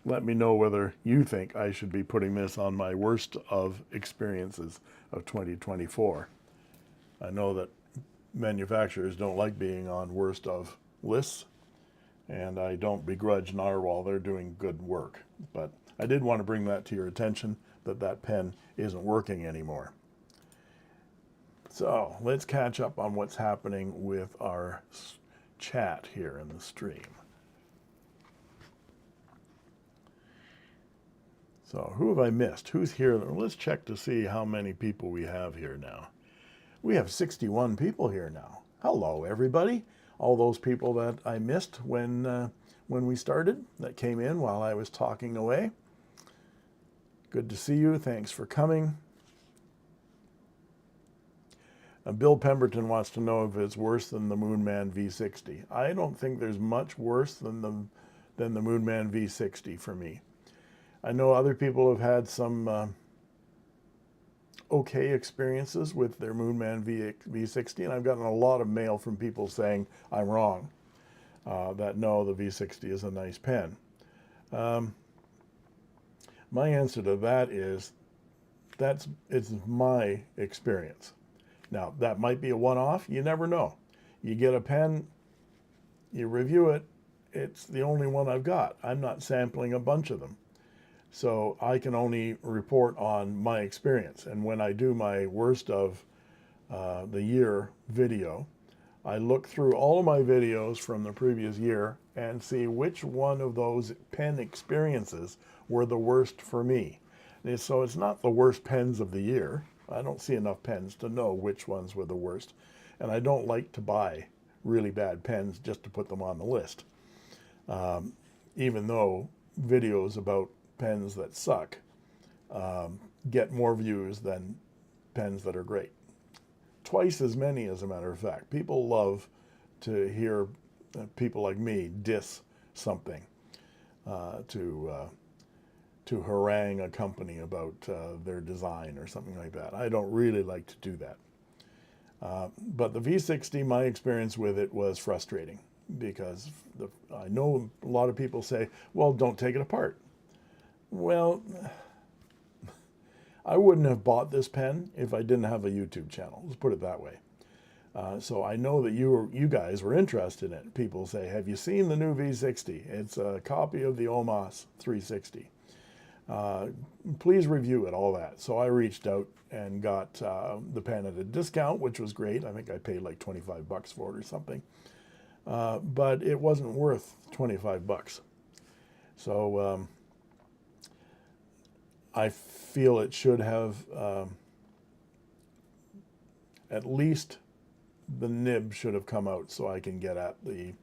Let me know whether you think I should be putting this on my worst of experiences of 2024. I know that manufacturers don't like being on worst of lists, and I don't begrudge Narwhal. They're doing good work. But I did want to bring that to your attention, that pen isn't working anymore. So let's catch up on what's happening with our chat here in the stream. So who have I missed? Who's here? Let's check to see how many people we have here now. We have 61 people here now. Hello, everybody. All those people that I missed when we started, that came in while I was talking away. Good to see you. Thanks for coming. Bill Pemberton wants to know if it's worse than the Moonman V60. I don't think there's much worse than the Moonman V60 for me. I know other people have had some okay experiences with their Moonman V60, and I've gotten a lot of mail from people saying I'm wrong, that no, the V60 is a nice pen. My answer to that is it's my experience. Now, that might be a one-off. You never know. You get a pen, you review it, it's the only one I've got. I'm not sampling a bunch of them. So I can only report on my experience. And when I do my worst of the year video, I look through all of my videos from the previous year and see which one of those pen experiences were the worst for me. And so it's not the worst pens of the year. I don't see enough pens to know which ones were the worst. And I don't like to buy really bad pens just to put them on the list. Even though videos about pens that suck get more views than pens that are great. Twice as many, as a matter of fact. People love to hear people like me diss something to to harangue a company about their design or something like that. I don't really like to do that. But the V60, my experience with it was frustrating because I know a lot of people say, well, don't take it apart. Well, I wouldn't have bought this pen if I didn't have a YouTube channel. Let's put it that way. So I know that you guys were interested in it. People say, have you seen the new V60? It's a copy of the OMAS 360. Please review it, all that. So I reached out and got the pen at a discount, which was great. I think I paid like 25 bucks for it or something. But it wasn't worth 25 bucks. So I feel it should have at least the nib should have come out so I can get at the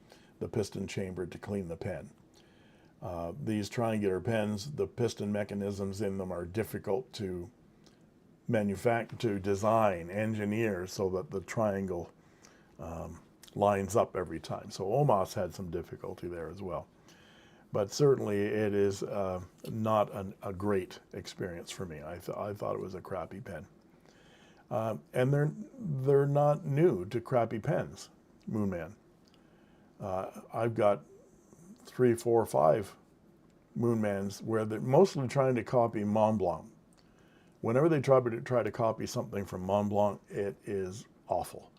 piston chamber to clean the pen. These triangular pens, the piston mechanisms in them are difficult to manufacture, to design, engineer so that the triangle lines up every time. So OMAS had some difficulty there as well. But certainly it is not a great experience for me. I thought it was a crappy pen. And they're not new to crappy pens, Moonman. I've got 3, 4, 5 Moonmans where they're mostly trying to copy Mont Blanc. Whenever they try to copy something from Mont Blanc, it is awful.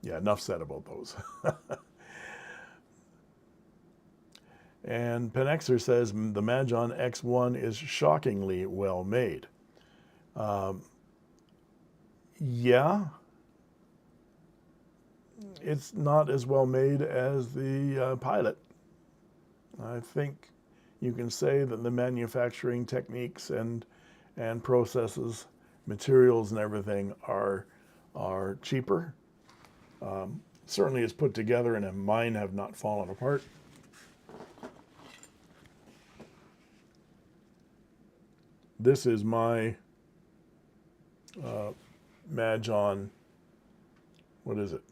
Yeah, enough said about those. And Penexer says the Majon X1 is shockingly well made. Yeah, it's not as well made as the Pilot. I think you can say that the manufacturing techniques and processes, materials and everything are cheaper. Certainly it's put together and mine have not fallen apart. This is my Majon, what is it?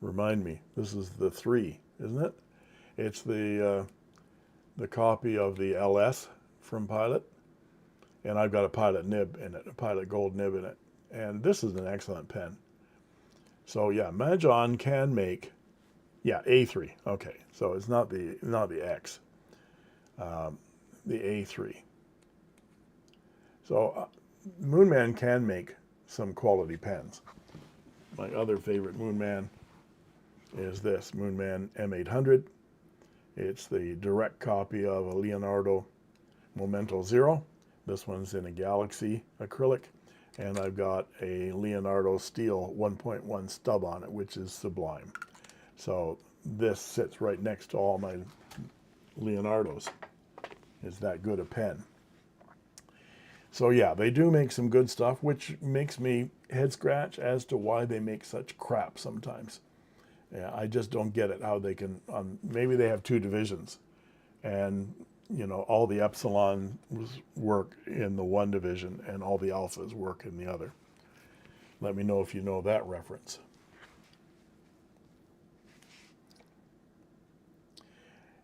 Remind me, this is the 3, isn't it? It's the copy of the LS from Pilot, and I've got a Pilot nib in it, a Pilot gold nib in it, and this is an excellent pen. So yeah, Majon can make, yeah, A3. Okay, so it's not the X, the A3. So Moonman can make some quality pens. My other favorite Moonman is this Moonman M800. It's the direct copy of a Leonardo Momento Zero. This one's in a Galaxy acrylic, and I've got a Leonardo steel 1.1 stub on it, which is sublime. So this sits right next to all my Leonardos. It's that good a pen. So yeah, they do make some good stuff, which makes me head scratch as to why they make such crap sometimes. Yeah, I just don't get it, how they can, maybe they have 2 divisions and, you know, all the epsilons work in the one division and all the alphas work in the other. Let me know if you know that reference.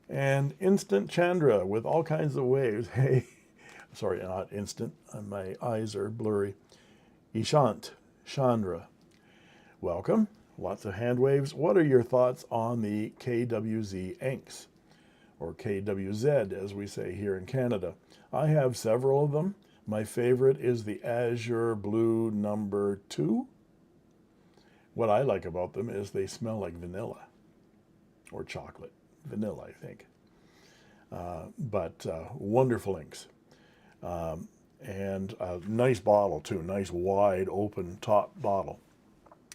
And Instant Chandra with all kinds of waves. Hey, sorry, not instant, my eyes are blurry. Ishant Chandra, welcome. Lots of hand waves. What are your thoughts on the KWZ inks, or KWZ as we say here in Canada? I have several of them. My favorite is the Azure Blue number 2. What I like about them is they smell like vanilla or chocolate. Vanilla, I think. But wonderful inks. And a nice bottle too, nice wide open top bottle.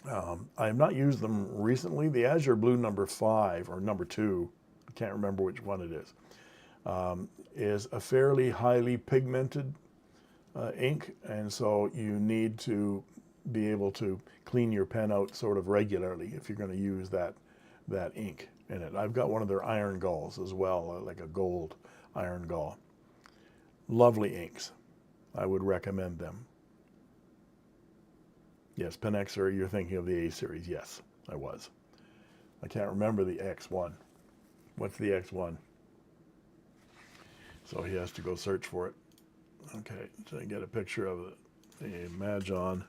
I have not used them recently. The Azure Blue number 5 or number 2, I can't remember which one it is a fairly highly pigmented ink, and so you need to be able to clean your pen out sort of regularly if you're going to use that ink in it. I've got one of their iron galls as well, like a gold iron gall. Lovely inks. I would recommend them. Yes, Penexer, you're thinking of the A series. Yes, I was. I can't remember the X1. What's the X1? So he has to go search for it. Okay, so I get a picture of the Majon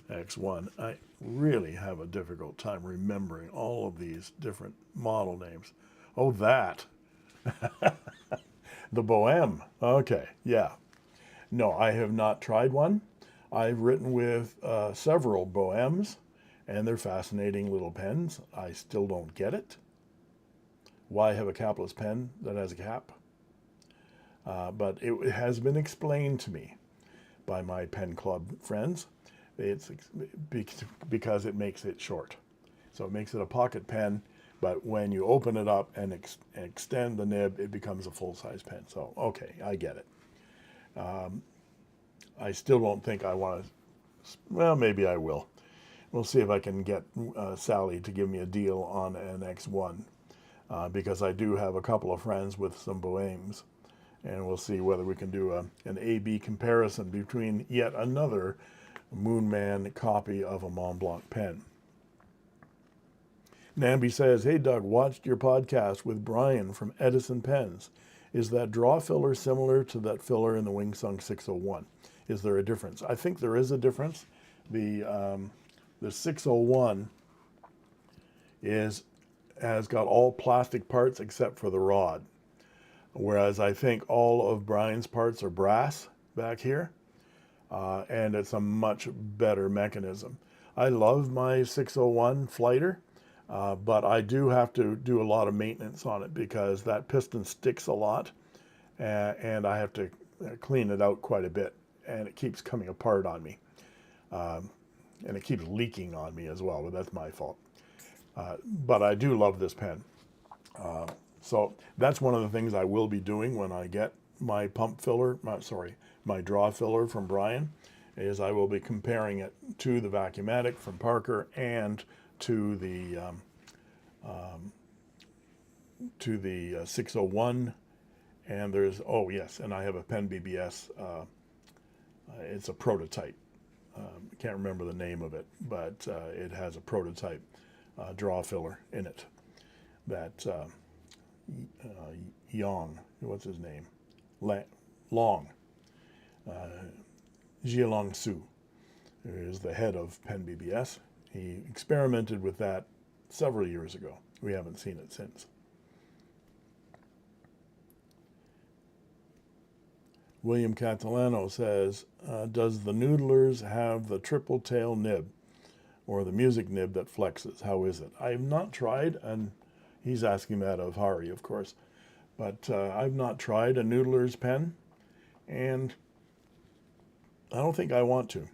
X1. I really have a difficult time remembering all of these different model names. Oh, that. The Bohème. Okay, yeah. No, I have not tried one. I've written with several Bohèmes, and they're fascinating little pens. I still don't get it. Why have a capless pen that has a cap? But it has been explained to me by my pen club friends. It's because it makes it short. So it makes it a pocket pen, but when you open it up and extend the nib, it becomes a full-size pen. So, okay, I get it. I still don't think I want to, well, maybe I will. We'll see if I can get Sally to give me a deal on an X1, because I do have a couple of friends with some Bohèmes, and we'll see whether we can do an A-B comparison between yet another Moonman copy of a Mont Blanc pen. Namby says, hey Doug, watched your podcast with Brian from Edison Pens. Is that draw filler similar to that filler in the Wing Sung 601? Is there a difference? I think there is a difference. The 601 has got all plastic parts except for the rod, whereas I think all of Brian's parts are brass back here, and it's a much better mechanism. I love my 601 Flighter, but I do have to do a lot of maintenance on it because that piston sticks a lot, and I have to clean it out quite a bit, and it keeps coming apart on me. And it keeps leaking on me as well, but that's my fault. But I do love this pen. So that's one of the things I will be doing when I get my pump filler, my draw filler from Brian, is I will be comparing it to the Vacuumatic from Parker and to the 601. And there's, oh yes, and I have a Pen BBS. It's a prototype. I can't remember the name of it, but it has a prototype draw filler in it that Yang, what's his name? Long. Jialong Su is the head of Pen BBS. He experimented with that several years ago. We haven't seen it since. William Catalano says, does the Noodlers have the triple tail nib or the music nib that flexes? How is it? I have not tried, and he's asking that of Hari, of course, but I've not tried a Noodler's pen, and I don't think I want to.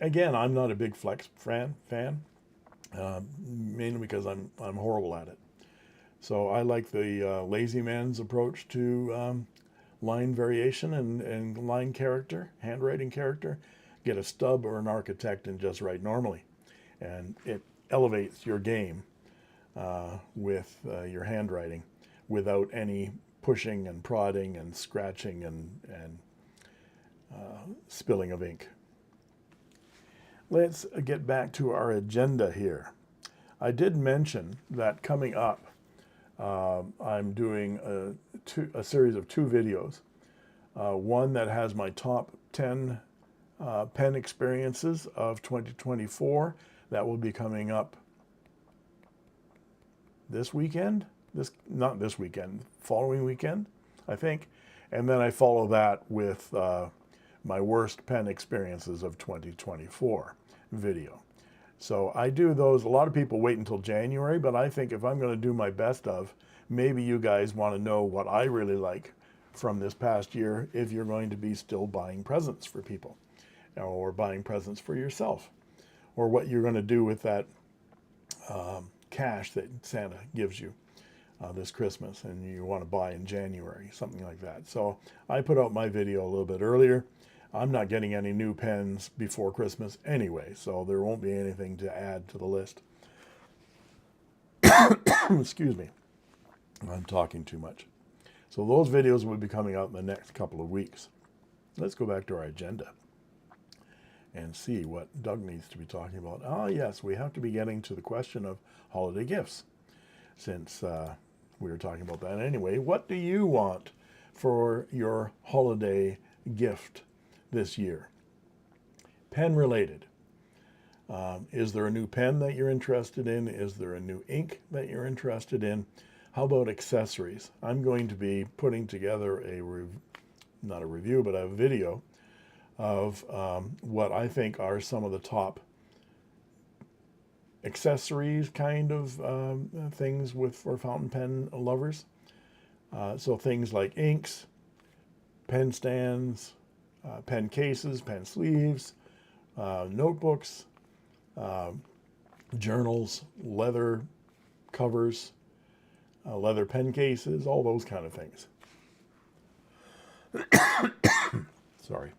Again, I'm not a big flex fan, mainly because I'm horrible at it. So I like the lazy man's approach to line variation and line character, handwriting character. Get a stub or an architect and just write normally. And it elevates your game with your handwriting without any pushing and prodding and scratching and spilling of ink. Let's get back to our agenda here. I did mention that coming up, I'm doing a series of 2 videos. One that has my top 10 pen experiences of 2024. That will be coming up this weekend. Not this weekend, following weekend, I think. And then I follow that with my worst pen experiences of 2024 video. So I do those. A lot of people wait until January, but I think if I'm going to do my best of, maybe you guys want to know what I really like from this past year if you're going to be still buying presents for people or buying presents for yourself, or what you're going to do with that cash that Santa gives you this Christmas and you want to buy in January, something like that. So I put out my video a little bit earlier. I'm not getting any new pens before Christmas anyway, so there won't be anything to add to the list. Excuse me. I'm talking too much. So those videos will be coming out in the next couple of weeks. Let's go back to our agenda. and see what Doug needs to be talking about. Ah, yes, we have to be getting to the question of holiday gifts, since we were talking about that anyway. What do you want for your holiday gift this year? Pen related. Is there a new pen that you're interested in? Is there a new ink that you're interested in? How about accessories? I'm going to be putting together not a review, but a video of what I think are some of the top accessories kind of things for fountain pen lovers. So things like inks, pen stands, pen cases, pen sleeves, notebooks, journals, leather covers, leather pen cases, all those kind of things. Sorry.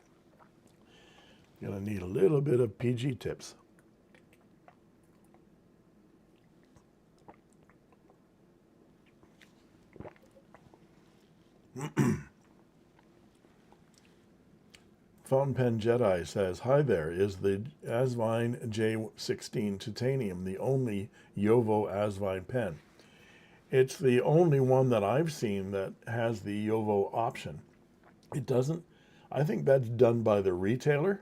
Gonna need a little bit of PG tips. Fountain Pen Jedi says, hi there, is the Asvine J16 Titanium the only Jowo Asvine pen? It's the only one that I've seen that has the Jowo option. It doesn't, I think that's done by the retailer.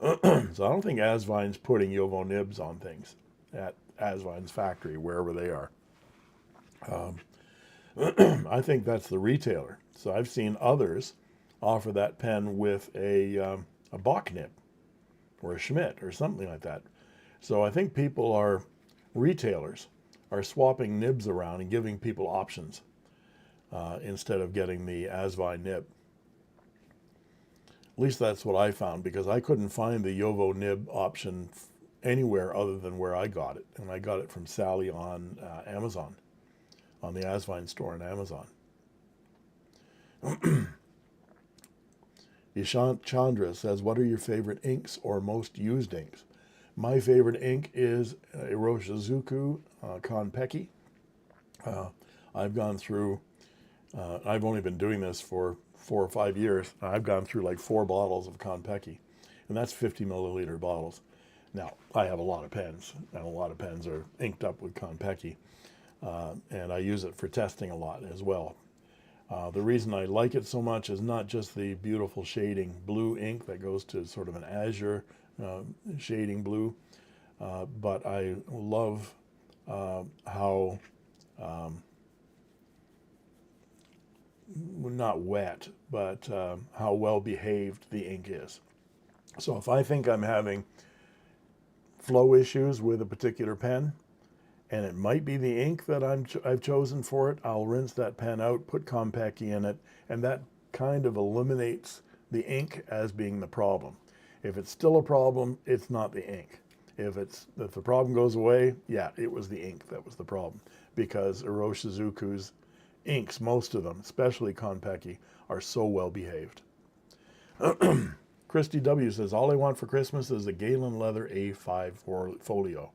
So I don't think Asvine's putting Jowo nibs on things at Asvine's factory, wherever they are. I think that's the retailer. So I've seen others offer that pen with a Bach nib or a Schmidt or something like that. So I think retailers are swapping nibs around and giving people options instead of getting the Asvine nib. At least that's what I found, because I couldn't find the Jowo nib option anywhere other than where I got it. And I got it from Sally on Amazon, on the Asvine store on Amazon. Ishant Chandra says, what are your favorite inks or most used inks? My favorite ink is Iroshizuku Konpeki. I've gone through, I've only been doing this for 4 or 5 years. I've gone through like 4 bottles of Konpeki, and that's 50 milliliter bottles. Now, I have a lot of pens, and a lot of pens are inked up with Konpeki, and I use it for testing a lot as well. The reason I like it so much is not just the beautiful shading blue ink that goes to sort of an azure shading blue, but I love how not wet, but how well behaved the ink is. So if I think I'm having flow issues with a particular pen, and it might be the ink that I've chosen for it, I'll rinse that pen out, put Konpeki in it, and that kind of eliminates the ink as being the problem. If it's still a problem, it's not the ink. If the problem goes away, yeah, it was the ink that was the problem, because Iroshizuku's inks, most of them, especially Konpeki, are so well behaved. Christy W says, all I want for Christmas is a Galen Leather A5 folio.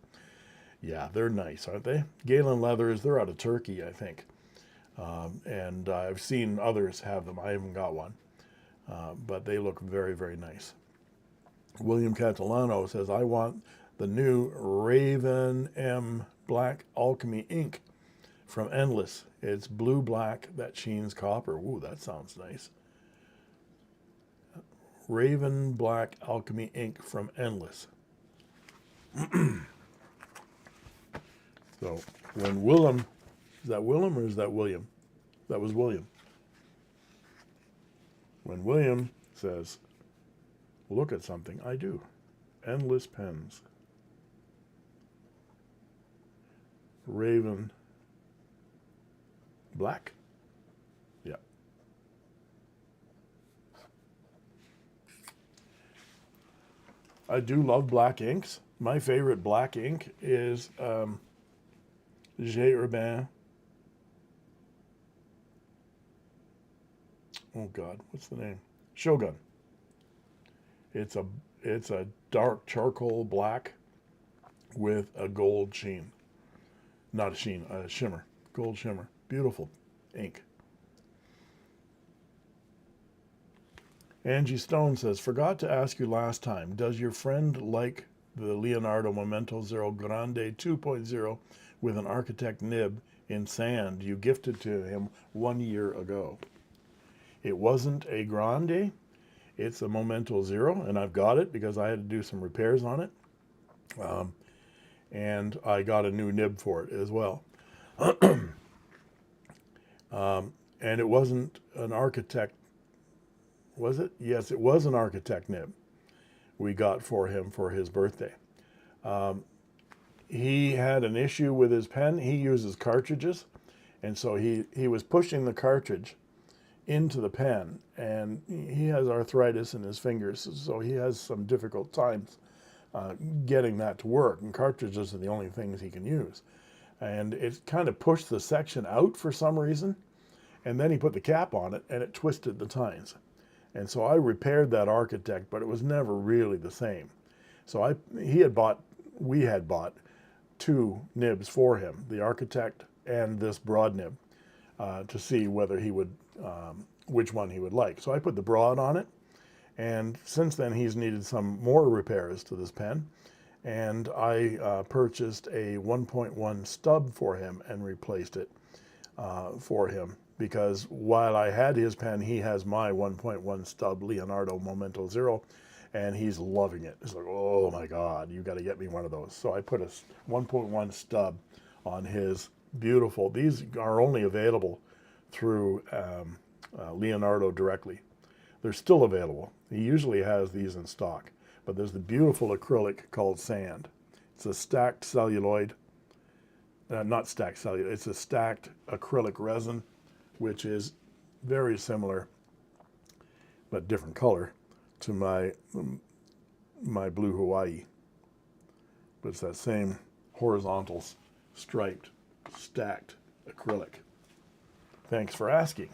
Yeah, they're nice, aren't they? Galen Leathers, they're out of Turkey, I think. And I've seen others have them. I haven't got one. But they look very, very nice. William Catalano says, I want the new Raven M Black Alchemy ink from Endless. It's blue-black that sheens copper. Ooh, that sounds nice. Raven Black Alchemy ink from Endless. So when Willem, is that Willem or is that William? That was William. When William says, look at something, I do. Endless pens. Raven Black? Yeah. I do love black inks. My favorite black ink is J. Urbain. Oh God, what's the name? Shogun. It's a dark charcoal black with a gold sheen. Not a sheen, a shimmer. Gold shimmer. Beautiful ink. Angie Stone says, forgot to ask you last time, does your friend like the Leonardo Momento Zero Grande 2.0 with an architect nib in sand you gifted to him 1 year ago? It wasn't a Grande, it's a Momento Zero, and I've got it because I had to do some repairs on it. And I got a new nib for it as well. And it wasn't an architect, was it? Yes, it was an architect nib we got for him for his birthday. He had an issue with his pen. He uses cartridges, and so he was pushing the cartridge into the pen, and he has arthritis in his fingers, so he has some difficult times getting that to work, and cartridges are the only things he can use. And it kind of pushed the section out for some reason, and then he put the cap on it, and it twisted the tines. And so I repaired that architect, but it was never really the same. So we had bought two nibs for him, the architect and this broad nib, to see whether he would, which one he would like. So I put the broad on it, and since then he's needed some more repairs to this pen, and I purchased a 1.1 stub for him and replaced it for him, because while I had his pen, he has my 1.1 stub Leonardo Momento Zero, and he's loving it. He's like, oh my God, you got to get me one of those. So I put a 1.1 stub on his beautiful, these are only available through Leonardo directly. They're still available. He usually has these in stock, but there's the beautiful acrylic called Sand. It's a stacked celluloid, not stacked celluloid, it's a stacked acrylic resin, which is very similar, but different color, to my blue Hawaii. But it's that same horizontal, striped, stacked acrylic. Thanks for asking.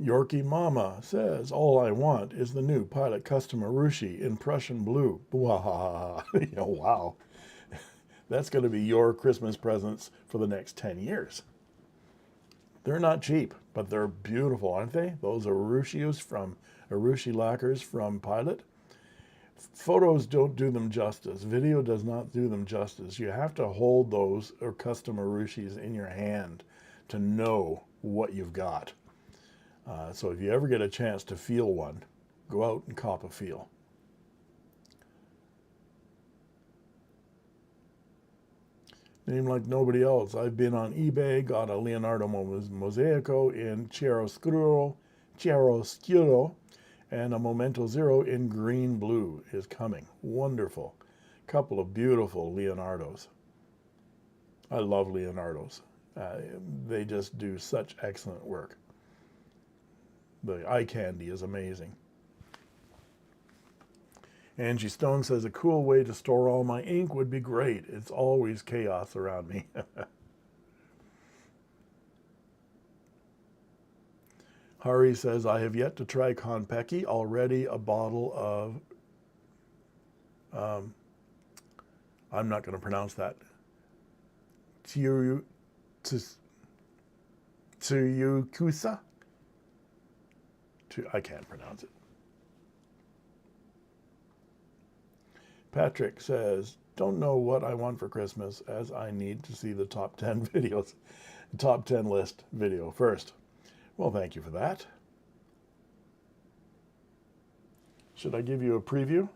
Yorkie Mama says, all I want is the new Pilot Custom Urushi in Prussian blue. Wow. Wow. That's going to be your Christmas presents for the next 10 years. They're not cheap, but they're beautiful, aren't they? Those Urushi lacquers from Pilot. Photos don't do them justice. Video does not do them justice. You have to hold those or custom Urushis in your hand to know what you've got. So if you ever get a chance to feel one, go out and cop a feel. Name like nobody else. I've been on eBay, got a Leonardo Mosaico in chiaroscuro, and a Momento Zero in green blue is coming. Wonderful. Couple of beautiful Leonardos. I love Leonardos. They just do such excellent work. The eye candy is amazing. Angie Stone says, a cool way to store all my ink would be great. It's always chaos around me. Hari says, I have yet to try Konpeki, already a bottle of, I'm not going to pronounce that, Tsuyukusa? I can't pronounce it. Patrick says, don't know what I want for Christmas, as I need to see the top 10 videos, top 10 list video first. Well, thank you for that. Should I give you a preview?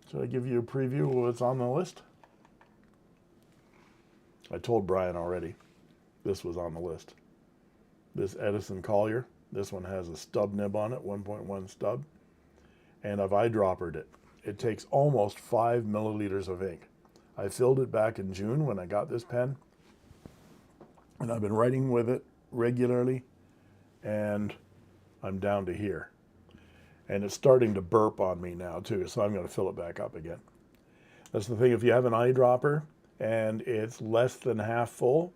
Should I give you a preview of what's on the list? I told Brian already this was on the list. This Edison Collier, this one has a stub nib on it, 1.1 stub, and I've eyedroppered it. It takes almost 5 milliliters of ink. I filled it back in June when I got this pen, and I've been writing with it regularly, and I'm down to here. And it's starting to burp on me now too, so I'm going to fill it back up again. That's the thing, if you have an eyedropper and it's less than half full,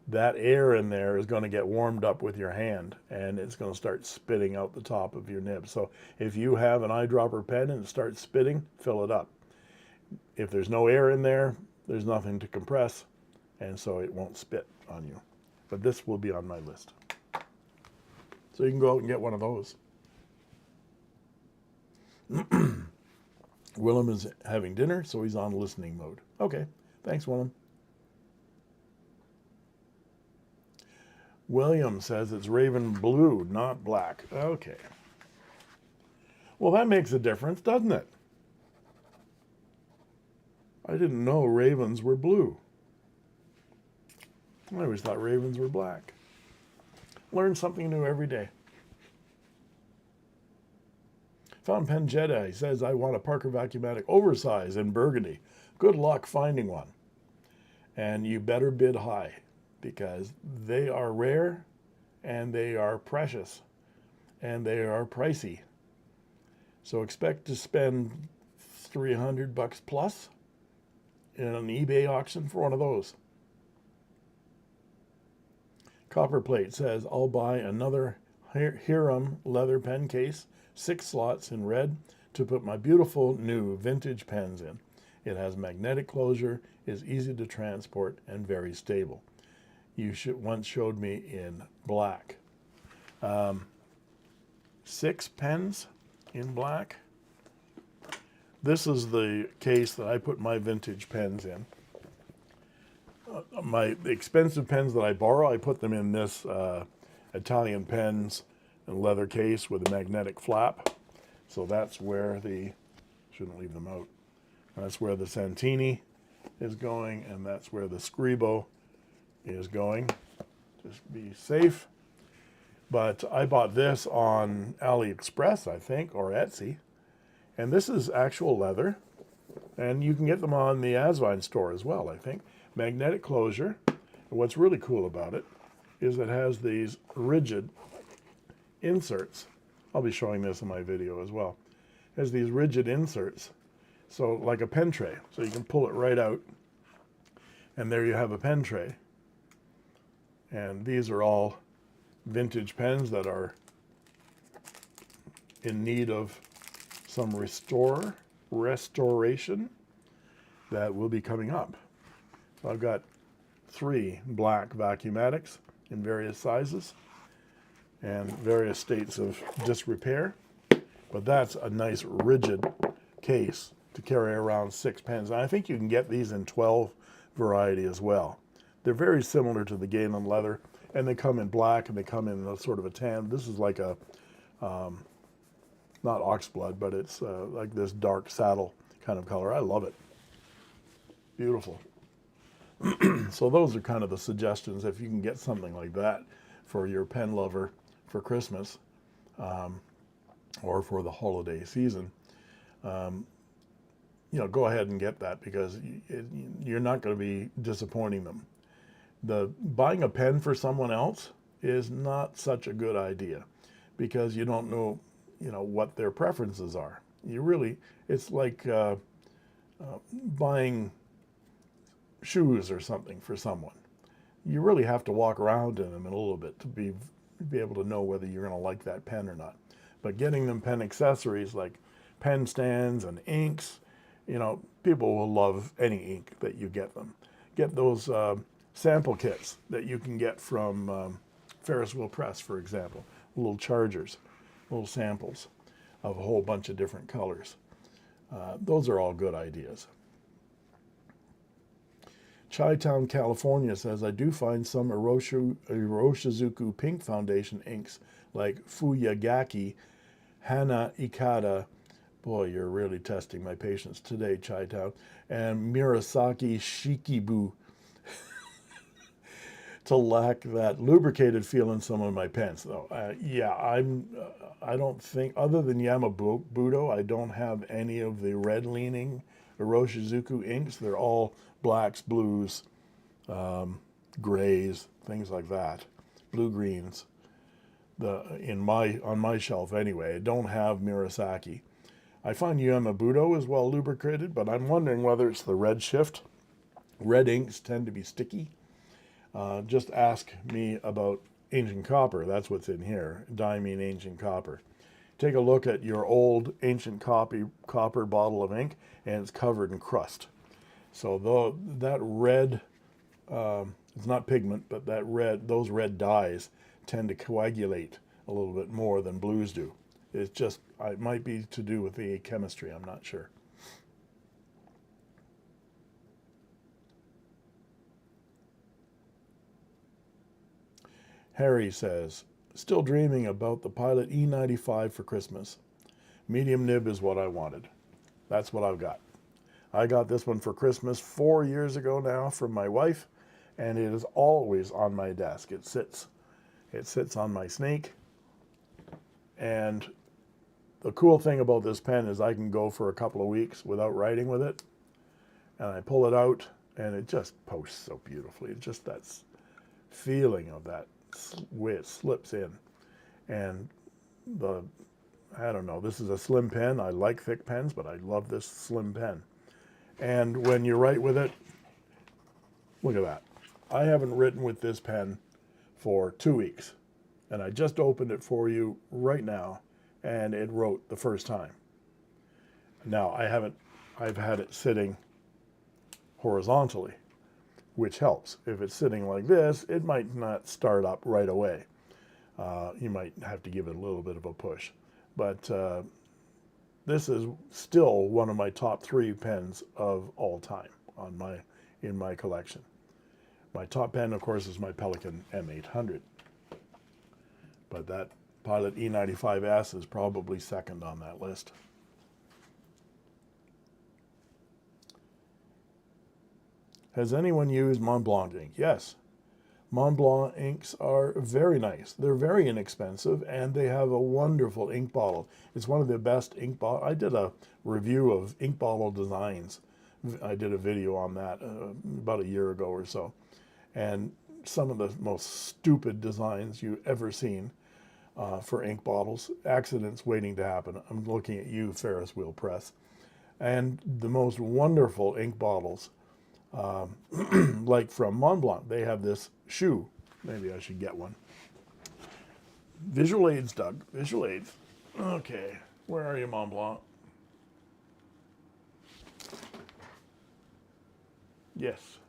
that air in there is going to get warmed up with your hand, and it's going to start spitting out the top of your nib. So if you have an eyedropper pen and it starts spitting, fill it up. If there's no air in there, there's nothing to compress, and so it won't spit on you. but this will be on my list. So you can go out and get one of those. Willem is having dinner, so he's on listening mode. Okay, thanks, Willem. William says it's raven blue, not black. Okay. Well, that makes a difference, doesn't it? I didn't know ravens were blue. I always thought ravens were black. Learn something new every day. Fountain Pen Jedi says, I want a Parker Vacuumatic oversize in burgundy. Good luck finding one. And you better bid high, because they are rare and they are precious and they are pricey. So expect to spend $300 plus in an eBay auction for one of those. Copperplate says, I'll buy another Hiram leather pen case, 6 slots in red, to put my beautiful new vintage pens in. It has magnetic closure, is easy to transport, and very stable. You once showed me in black. 6 pens in black. This is the case that I put my vintage pens in. My expensive pens that I borrow, I put them in this Italian pens and leather case with a magnetic flap. So that's where shouldn't leave them out. That's where the Santini is going, and that's where the Scribo is going. Just be safe. But I bought this on AliExpress, I think, or Etsy. And this is actual leather. And you can get them on the Asvine store as well, I think. Magnetic closure. And what's really cool about it is it has these rigid inserts. I'll be showing this in my video as well. It has these rigid inserts. So like a pen tray. So you can pull it right out. And there you have a pen tray. And these are all vintage pens that are in need of some restoration that will be coming up. So I've got 3 black Vacuumatics in various sizes and various states of disrepair. But that's a nice rigid case to carry around 6 pens. And I think you can get these in 12 variety as well. They're very similar to the Galen leather, and they come in black and they come in a sort of a tan. This is like a, not oxblood, but it's like this dark saddle kind of color. I love it. Beautiful. So those are kind of the suggestions if you can get something like that for your pen lover for Christmas or for the holiday season. Go ahead and get that, because you're not going to be disappointing them. Buying a pen for someone else is not such a good idea, because you don't know, what their preferences are. It's like buying shoes or something for someone. You really have to walk around in them a little bit to be able to know whether you're going to like that pen or not. But getting them pen accessories like pen stands and inks, people will love any ink that you get them. Get those sample kits that you can get from Ferris Wheel Press, for example. Little chargers, little samples of a whole bunch of different colors. Those are all good ideas. Chi-Town, California says, I do find some Iroshizuku pink foundation inks like Fuyagaki, Hana Ikada. Boy, you're really testing my patience today, Chi-Town. And Murasaki Shikibu to lack that lubricated feel in some of my pens. Though, I don't think, other than Yamabudo, I don't have any of the red-leaning Iroshizuku inks. They're all blacks, blues, grays, things like that, blue-greens. On my shelf anyway, I don't have Murasaki. I find Yamabudo is well lubricated, but I'm wondering whether it's the red shift. Red inks tend to be sticky. Just ask me about ancient copper. That's what's in here, diamine ancient copper. Take a look at your old ancient copper bottle of ink, and it's covered in crust. So that red It's not pigment, but those red dyes tend to coagulate a little bit more than blues do. It's just, it might be to do with the chemistry, I'm not sure. Harry says, still dreaming about the Pilot E95 for Christmas. Medium nib is what I wanted. That's what I've got. I got this one for Christmas 4 years ago now from my wife, and it is always on my desk. It sits on my snake, and the cool thing about this pen is I can go for a couple of weeks without writing with it, and I pull it out, and it just posts so beautifully. It's just that feeling of that way it slips in, and I don't know, this is a slim pen. I like thick pens, but I love this slim pen. And when you write with it, look at that. I haven't written with this pen for 2 weeks, and I just opened it for you right now, and it wrote the first time. Now, I've had it sitting horizontally, which helps. If it's sitting like this, it might not start up right away. You might have to give it a little bit of a push. But this is still one of my top 3 pens of all time in my collection. My top pen, of course, is my Pelikan M800. But that Pilot E95S is probably second on that list. Has anyone used Mont Blanc ink? Yes. Mont Blanc inks are very nice. They're very inexpensive, and they have a wonderful ink bottle. It's one of the best ink bottles. I did a review of ink bottle designs. I did a video on that about a year ago or so. And some of the most stupid designs you've ever seen for ink bottles. Accidents waiting to happen. I'm looking at you, Ferris Wheel Press. And the most wonderful ink bottles, like from Mont Blanc. They have this shoe. Maybe I should get one. Visual aids, Doug. Visual aids. Okay. Where are you, Mont Blanc? Yes.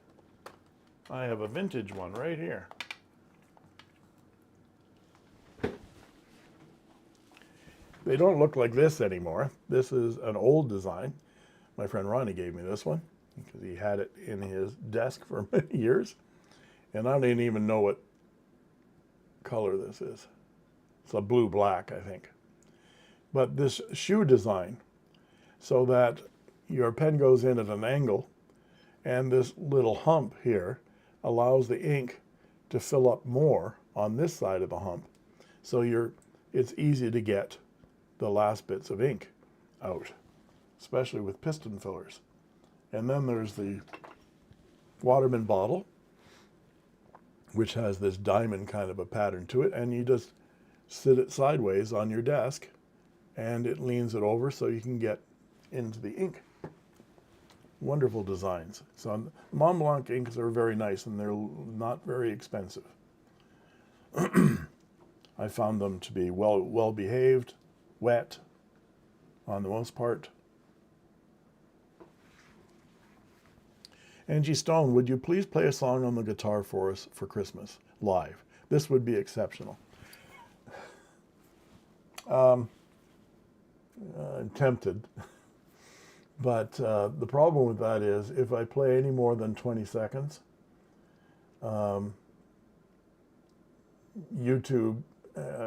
I have a vintage one right here. They don't look like this anymore. This is an old design. My friend Ronnie gave me this one because he had it in his desk for many years. And I didn't even know what color this is. It's a blue-black, I think. But this shoe design, so that your pen goes in at an angle, and this little hump here allows the ink to fill up more on this side of the hump. So it's easy to get the last bits of ink out, especially with piston fillers. And then there's the Waterman bottle, which has this diamond kind of a pattern to it, and you just sit it sideways on your desk, and it leans it over so you can get into the ink. Wonderful designs. So Mont Blanc inks are very nice, and they're not very expensive. I found them to be well behaved, wet on the most part. Angie Stone, would you please play a song on the guitar for us for Christmas, live? This would be exceptional. I'm tempted, but the problem with that is if I play any more than 20 seconds, YouTube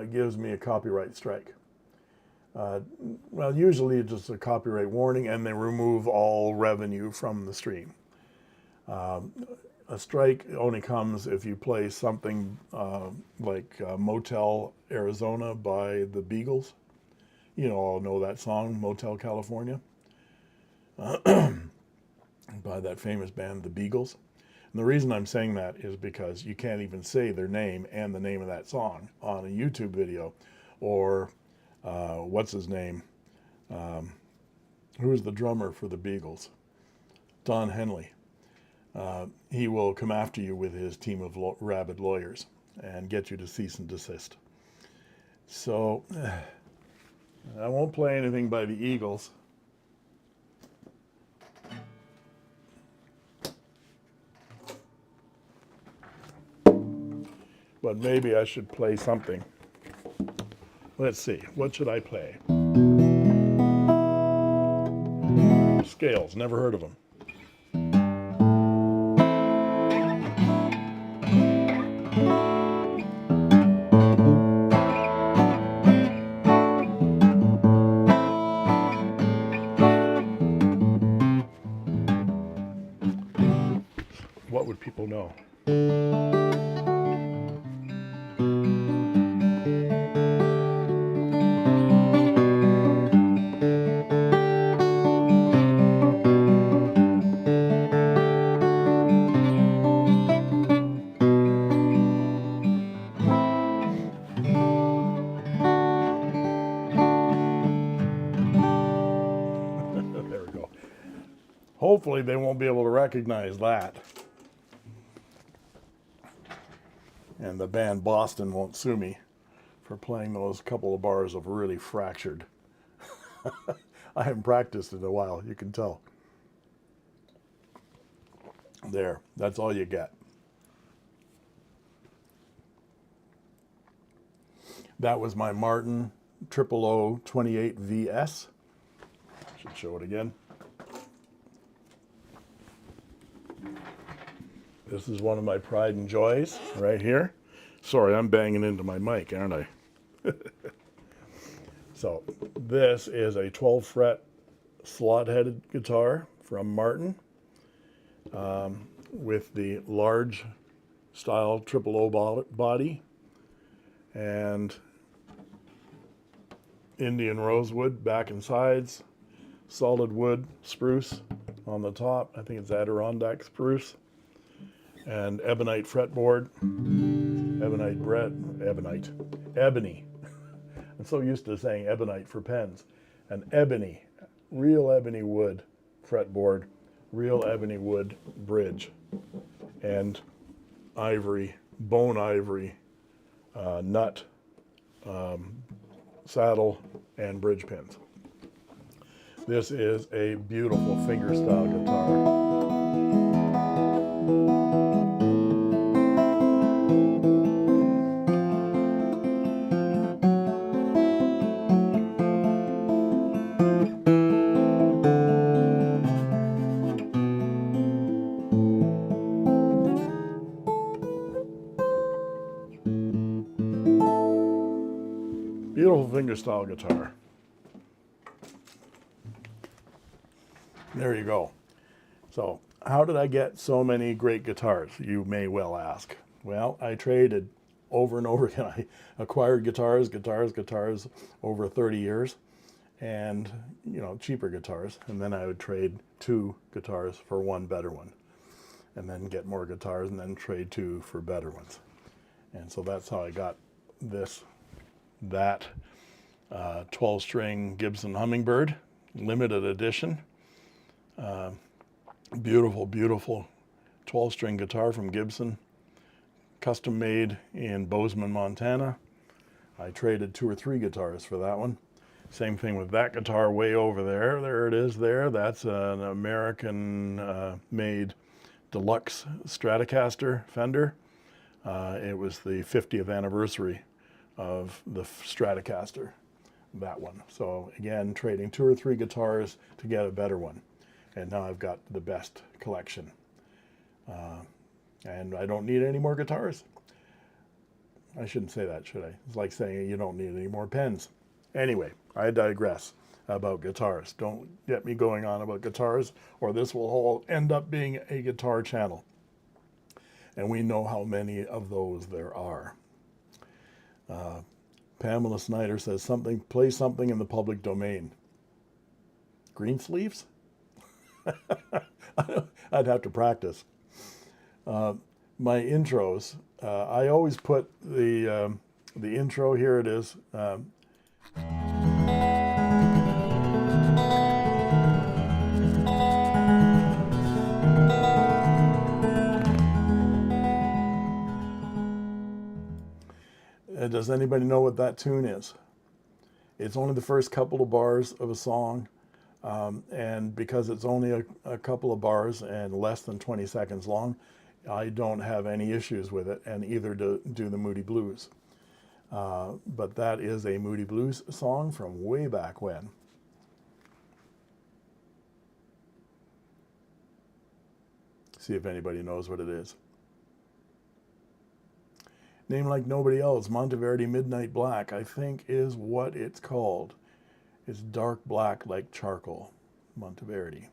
gives me a copyright strike. Well, usually it's just a copyright warning, and they remove all revenue from the stream. A strike only comes if you play something like Motel Arizona by the Beagles. You all know that song, Motel California, by that famous band, the Beagles. And the reason I'm saying that is because you can't even say their name and the name of that song on a YouTube video. Or what's his name? Who's the drummer for the Beagles? Don Henley. He will come after you with his team of rabid lawyers and get you to cease and desist. So I won't play anything by the Eagles. but maybe I should play something. Let's see, what should I play? Scales, never heard of them. What would people know? There we go. Hopefully they won't be able to recognize that. And the band Boston won't sue me for playing those couple of bars of really fractured. I haven't practiced in a while, you can tell. There, that's all you get. That was my Martin 0028 VS. Should show it again. This is one of my pride and joys right here. Sorry, I'm banging into my mic, aren't I? So this is a 12 fret slot-headed guitar from Martin with the large style 000 body and Indian rosewood back and sides, solid wood spruce on the top. I think it's Adirondack spruce. And ebonite fretboard, ebony. I'm so used to saying ebonite for pens. And ebony, real ebony wood fretboard, real ebony wood bridge, and ivory, bone ivory, nut, saddle, and bridge pins. This is a beautiful fingerstyle guitar. Beautiful fingerstyle guitar. There you go. So, how did I get so many great guitars, you may well ask? Well, I traded over and over again. I acquired guitars over 30 years, and, you know, cheaper guitars, and then I would trade 2 guitars for 1 better one, and then get more guitars, and then trade 2 for better ones. And so that's how I got that 12-string Gibson Hummingbird, limited edition. Beautiful, beautiful 12-string guitar from Gibson, custom made in Bozeman, Montana. I traded 2 or 3 guitars for that one. Same thing with that guitar way over there. There it is there. That's an American made deluxe Stratocaster Fender. It was the 50th anniversary of the Stratocaster, that one. So again, trading 2 or 3 guitars to get a better one. And now I've got the best collection. And I don't need any more guitars. I shouldn't say that, should I? It's like saying you don't need any more pens. Anyway, I digress about guitars. Don't get me going on about guitars, or this will all end up being a guitar channel. And we know how many of those there are. Pamela Snyder says, play something in the public domain. Greensleeves? I'd have to practice. My intros, I always put the intro, here it is. Does anybody know what that tune is? It's only the first couple of bars of a song, and because it's only a couple of bars and less than 20 seconds long, I don't have any issues with it, and either do the Moody Blues. But that is a Moody Blues song from way back when. See if anybody knows what it is. Name Like Nobody Else, Monteverdi Midnight Black, I think is what it's called. It's dark black like charcoal, Monteverdi.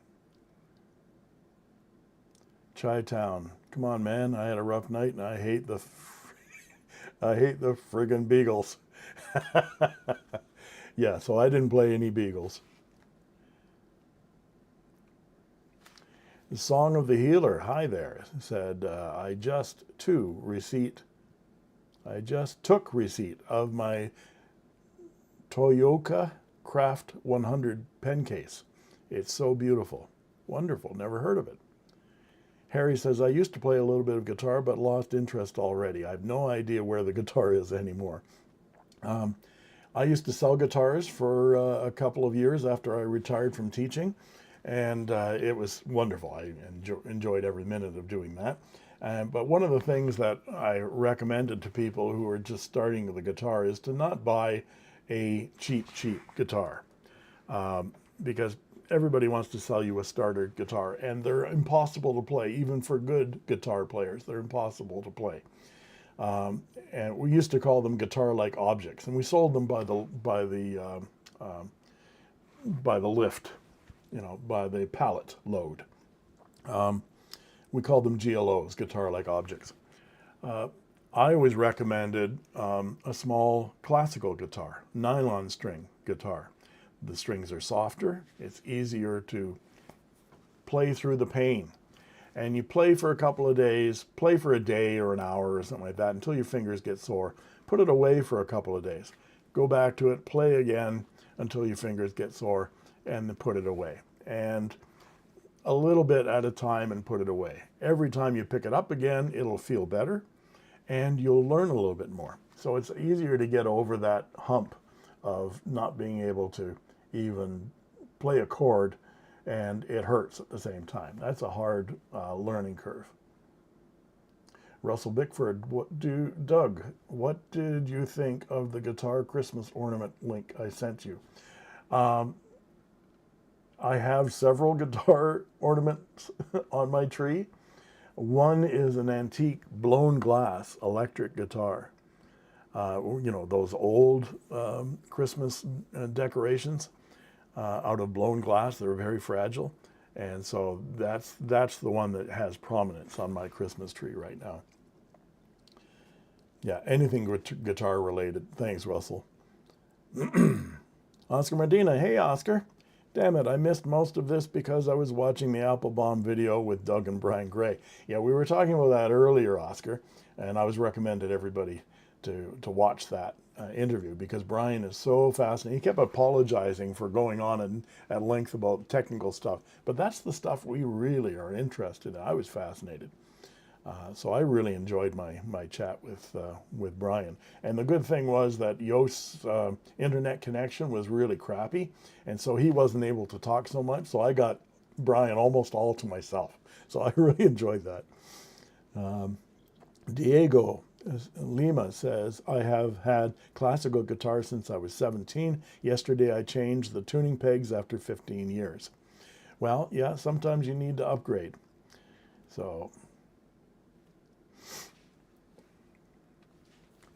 Chi-Town, come on man, I had a rough night and I hate the friggin' Beagles. Yeah, so I didn't play any Beagles. The Song of the Healer, hi there, said, I just took receipt of my Toyooka Craft 100 pen case. It's so beautiful. Wonderful, never heard of it. Harry says, I used to play a little bit of guitar, but lost interest already. I have no idea where the guitar is anymore. I used to sell guitars for a couple of years after I retired from teaching, and it was wonderful. I enjoyed every minute of doing that. But one of the things that I recommended to people who are just starting the guitar is to not buy a cheap guitar, because everybody wants to sell you a starter guitar, and they're impossible to play. Even for good guitar players, they're impossible to play. And we used to call them guitar-like objects, and we sold them by the lift, by the pallet load. We called them GLOs, guitar-like objects. I always recommended a small classical guitar, nylon string guitar. The strings are softer, it's easier to play through the pain. And you play for a couple of days, play for a day or an hour or something like that until your fingers get sore. Put it away for a couple of days. Go back to it, play again until your fingers get sore, and then put it away. And a little bit at a time and put it away. Every time you pick it up again, it'll feel better and you'll learn a little bit more. So it's easier to get over that hump of not being able to even play a chord and it hurts at the same time. That's a hard learning curve. Russell Bickford, Doug, what did you think of the guitar Christmas ornament link I sent you? I have several guitar ornaments on my tree. One is an antique blown glass electric guitar. Those old Christmas decorations out of blown glass. They're very fragile. And so that's the one that has prominence on my Christmas tree right now. Yeah, anything guitar related. Thanks, Russell. Oscar Medina, hey Oscar. Damn it, I missed most of this because I was watching the Applebaum video with Doug and Brian Gray. Yeah, we were talking about that earlier, Oscar, and I was recommended everybody to watch that interview because Brian is so fascinating. He kept apologizing for going on at length about technical stuff, but that's the stuff we really are interested in. I was fascinated. So I really enjoyed my chat with Brian. And the good thing was that Yost's internet connection was really crappy, and so he wasn't able to talk so much. So I got Brian almost all to myself. So I really enjoyed that. Diego Lima says, I have had classical guitar since I was 17. Yesterday I changed the tuning pegs after 15 years. Well, yeah, sometimes you need to upgrade. So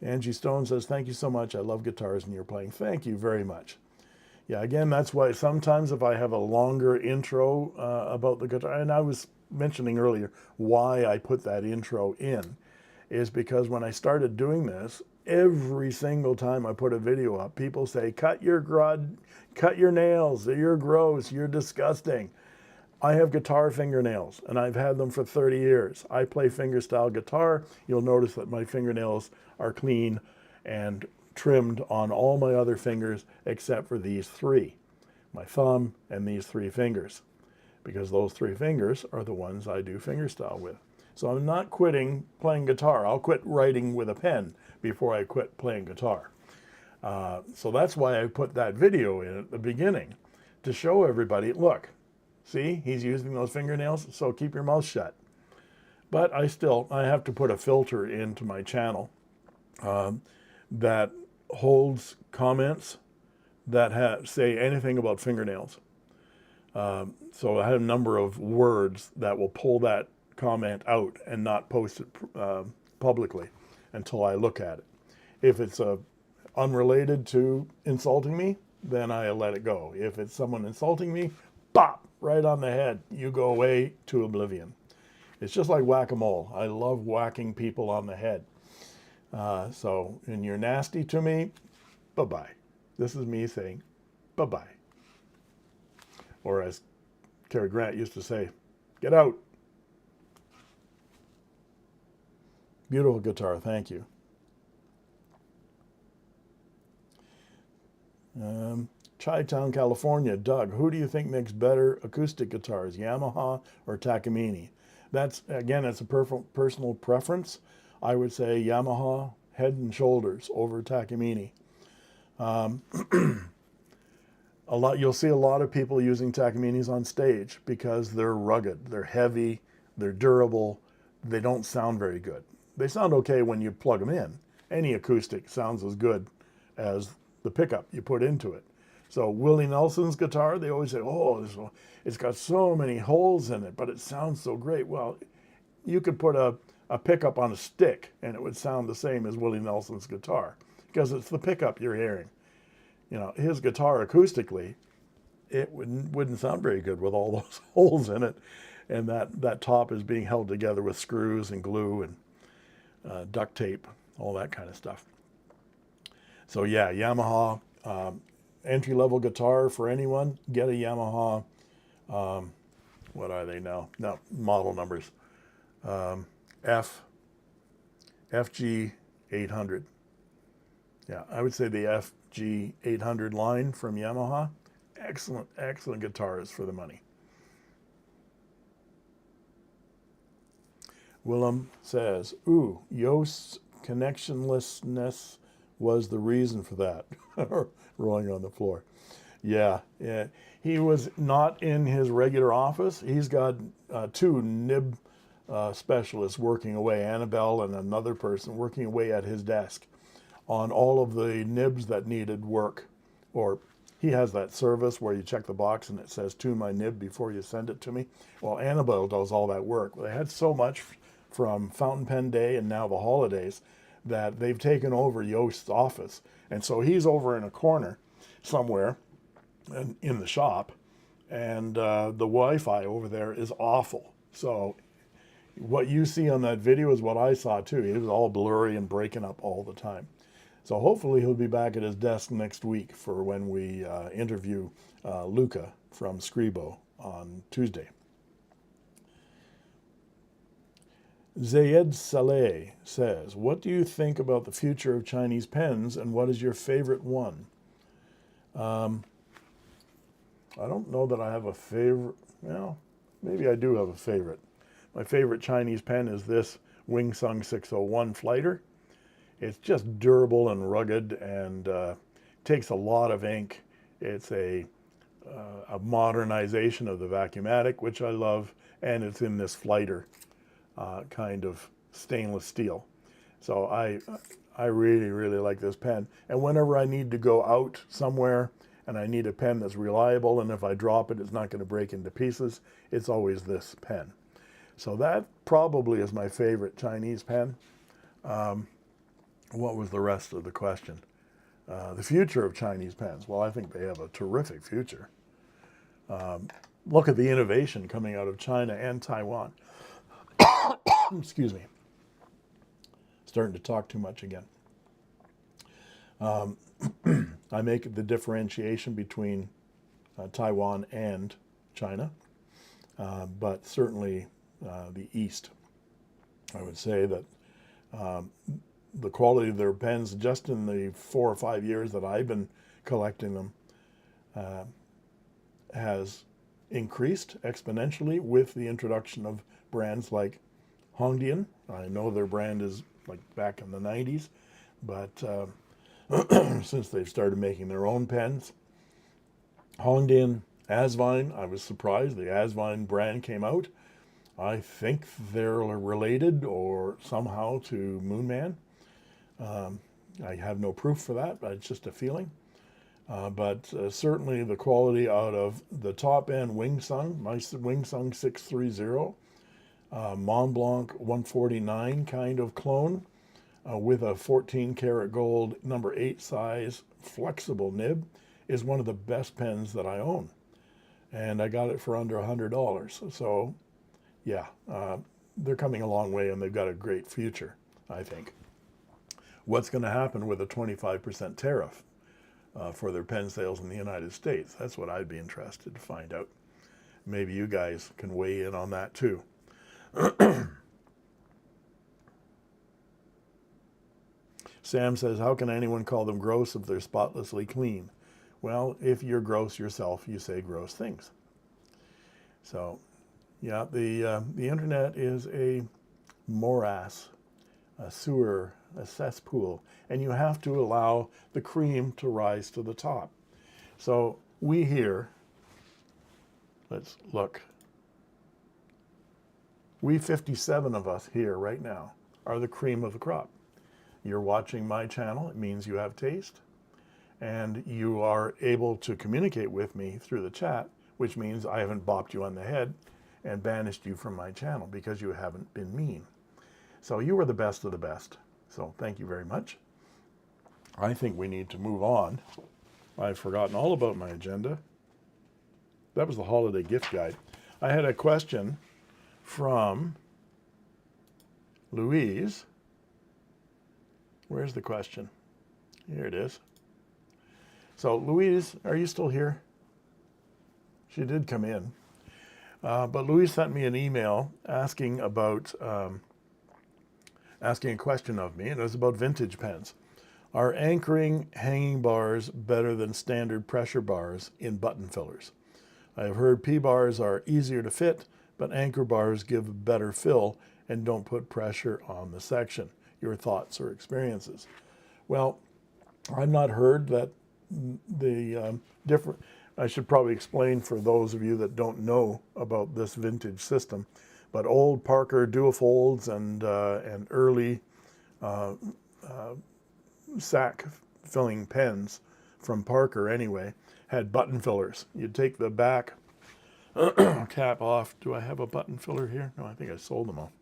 Angie Stone says, thank you so much. I love guitars and your playing. Thank you very much. Yeah, again, that's why sometimes if I have a longer intro about the guitar, and I was mentioning earlier why I put that intro in, is because when I started doing this, every single time I put a video up, people say, cut your nails, you're gross, you're disgusting. I have guitar fingernails, and I've had them for 30 years. I play fingerstyle guitar. You'll notice that my fingernails are clean and trimmed on all my other fingers except for these three, my thumb and these three fingers, because those three fingers are the ones I do fingerstyle with. So I'm not quitting playing guitar. I'll quit writing with a pen before I quit playing guitar. So that's why I put that video in at the beginning, to show everybody, look, see, he's using those fingernails, so keep your mouth shut. But I have to put a filter into my channel that holds comments that say anything about fingernails. So I have a number of words that will pull that comment out and not post it publicly until I look at it. If it's unrelated to insulting me, then I let it go. If it's someone insulting me, bop, right on the head. You go away to oblivion. It's just like whack-a-mole. I love whacking people on the head. So, and you're nasty to me, bye-bye. This is me saying bye-bye. Or as Cary Grant used to say, get out. Beautiful guitar, thank you. Chi-Town, California, Doug, who do you think makes better acoustic guitars, Yamaha or Takamine? That's, again, it's a personal preference. I would say Yamaha, head and shoulders over Takamine. You'll see a lot of people using Takamines on stage because they're rugged, they're heavy, they're durable, they don't sound very good. They sound okay when you plug them in. Any acoustic sounds as good as the pickup you put into it. So Willie Nelson's guitar, they always say, oh, it's got so many holes in it, but it sounds so great. Well, you could put a pickup on a stick and it would sound the same as Willie Nelson's guitar because it's the pickup you're hearing. You know, his guitar acoustically, it wouldn't sound very good with all those holes in it. And that top is being held together with screws and glue and duct tape, all that kind of stuff. So yeah, Yamaha, entry-level guitar for anyone, get a Yamaha, what are they now? No, model numbers. FG 800. Yeah, I would say the FG 800 line from Yamaha. Excellent, excellent guitars for the money. Willem says, ooh, Yost's connectionlessness was the reason for that. Rolling on the floor. Yeah, he was not in his regular office. He's got two nib specialists working away, Annabelle and another person working away at his desk on all of the nibs that needed work. Or he has that service where you check the box and it says tune my nib before you send it to me. Well, Annabelle does all that work. They had so much from Fountain Pen Day and now the holidays that they've taken over Yost's office. And so he's over in a corner somewhere in the shop, and the Wi-Fi over there is awful. So what you see on that video is what I saw too. It was all blurry and breaking up all the time. So hopefully he'll be back at his desk next week for when we interview Luca from Scribo on Tuesday. Zayed Saleh says, what do you think about the future of Chinese pens and what is your favorite one? I don't know that I have a favorite. Well, maybe I do have a favorite. My favorite Chinese pen is this Wing Sung 601 Flighter. It's just durable and rugged and takes a lot of ink. It's a modernization of the Vacuumatic, which I love, and it's in this Flighter kind of stainless steel. So I really, really like this pen. And whenever I need to go out somewhere and I need a pen that's reliable, and if I drop it, it's not going to break into pieces, it's always this pen. So that probably is my favorite Chinese pen. What was the rest of the question? The future of Chinese pens. Well, I think they have a terrific future. Look at the innovation coming out of China and Taiwan. Excuse me. Starting to talk too much again. I make the differentiation between Taiwan and China, but certainly the East. I would say that the quality of their pens, just in the 4 or 5 years that I've been collecting them, has increased exponentially with the introduction of brands like Hongdian. I know their brand is like back in the 90s, but since they've started making their own pens, Hongdian, Asvine, I was surprised the Asvine brand came out. I think they're related or somehow to Moon Man. I have no proof for that, but it's just a feeling. But certainly the quality out of the top end Wing Sung, my Wing Sung 630, Mont Blanc 149 kind of clone with a 14 karat gold number 8 size flexible nib is one of the best pens that I own. And I got it for under $100. So yeah, they're coming a long way and they've got a great future, I think. What's going to happen with a 25% tariff for their pen sales in the United States? That's what I'd be interested to find out. Maybe you guys can weigh in on that too. Sam says, how can anyone call them gross if they're spotlessly clean? Well, if you're gross yourself, you say gross things. So, yeah, the internet is a morass, a sewer, a cesspool, and you have to allow the cream to rise to the top. So we here, let's look. We 57 of us here right now are the cream of the crop. You're watching my channel, it means you have taste, and you are able to communicate with me through the chat, which means I haven't bopped you on the head and banished you from my channel because you haven't been mean. So you are the best of the best. So thank you very much. I think we need to move on. I've forgotten all about my agenda. That was the holiday gift guide. I had a question from Louise. Where's the question? Here it is. So Louise, are you still here? She did come in. But Louise sent me an email asking about, asking a question of me, and it was about vintage pens. Are anchoring hanging bars better than standard pressure bars in button fillers? I have heard P-bars are easier to fit, but anchor bars give better fill and don't put pressure on the section. Your thoughts or experiences? Well, I've not heard that the different, I should probably explain for those of you that don't know about this vintage system, but old Parker duofolds and early sack filling pens from Parker anyway had button fillers. You'd take the back cap off. Do I have a button filler here? No, I think I sold them all.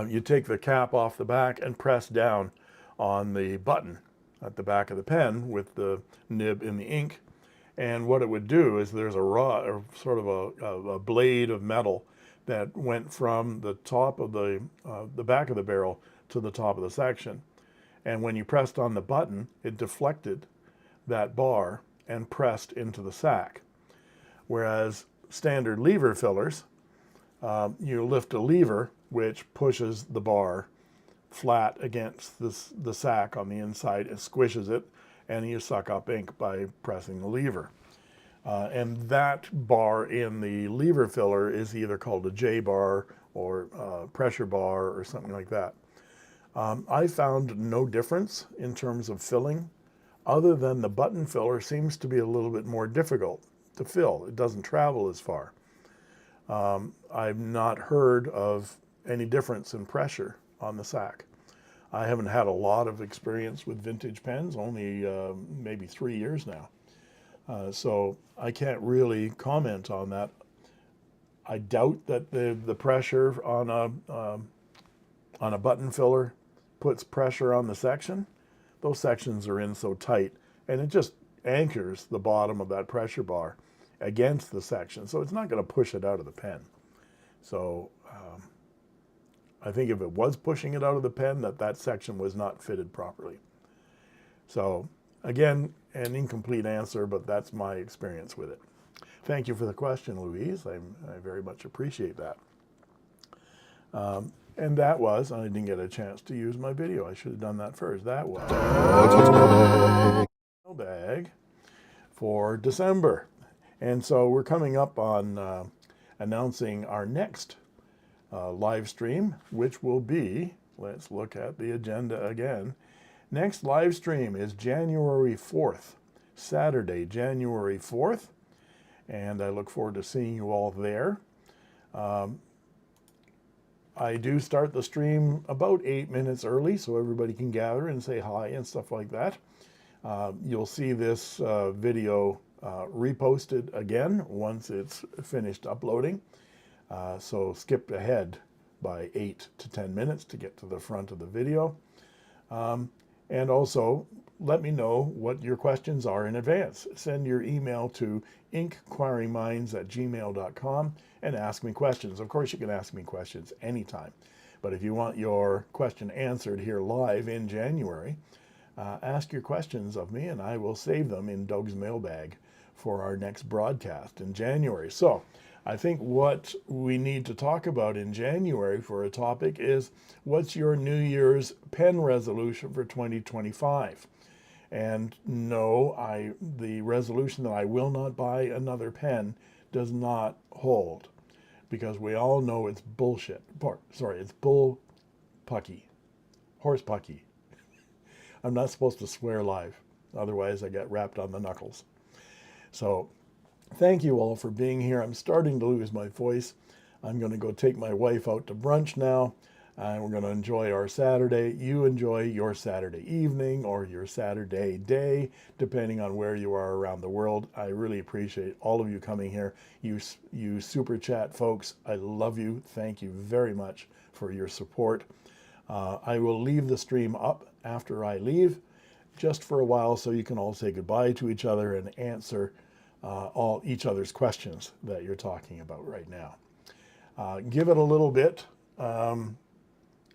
You take the cap off the back and press down on the button at the back of the pen with the nib in the ink. And what it would do is there's a rod, or sort of a blade of metal that went from the top of the back of the barrel to the top of the section. And when you pressed on the button, it deflected that bar and pressed into the sack. Whereas standard lever fillers, you lift a lever which pushes the bar flat against the sack on the inside and squishes it, and you suck up ink by pressing the lever. And that bar in the lever filler is either called a J bar or pressure bar or something like that. I found no difference in terms of filling, other than the button filler seems to be a little bit more difficult to fill. It doesn't travel as far. I've not heard of any difference in pressure on the sack. I haven't had a lot of experience with vintage pens, only maybe 3 years now. So I can't really comment on that. I doubt that the pressure on a button filler puts pressure on the section. Those sections are in so tight, and it just anchors the bottom of that pressure bar against the section, so it's not going to push it out of the pen. So I think if it was pushing it out of the pen, that section was not fitted properly. So again, an incomplete answer, but that's my experience with it. Thank you for the question, Louise. I very much appreciate that. And that was, I didn't get a chance to use my video. I should have done that first. That was mailbag for December. And so we're coming up on announcing our next live stream, which will be, let's look at the agenda again. Next live stream is January 4th, Saturday, January 4th. And I look forward to seeing you all there. I do start the stream about 8 minutes early so everybody can gather and say hi and stuff like that. You'll see this video reposted again once it's finished uploading. So skip ahead by 8 to 10 minutes to get to the front of the video. And also, let me know what your questions are in advance. Send your email to inkquiringminds@gmail.com and ask me questions. Of course, you can ask me questions anytime. But if you want your question answered here live in January, ask your questions of me and I will save them in Doug's mailbag for our next broadcast in January. So I think what we need to talk about in January for a topic is, what's your New Year's pen resolution for 2025? And no, the resolution that I will not buy another pen does not hold, because we all know it's bullshit. Sorry, it's bull pucky, horse pucky. I'm not supposed to swear live, otherwise I get rapped on the knuckles. So thank you all for being here. I'm starting to lose my voice. I'm going to go take my wife out to brunch now. We're going to enjoy our Saturday. You enjoy your Saturday evening or your Saturday day, depending on where you are around the world. I really appreciate all of you coming here. You super chat folks, I love you. Thank you very much for your support. I will leave the stream up after I leave, just for a while, so you can all say goodbye to each other and answer each other's questions that you're talking about right now. Give it a little bit.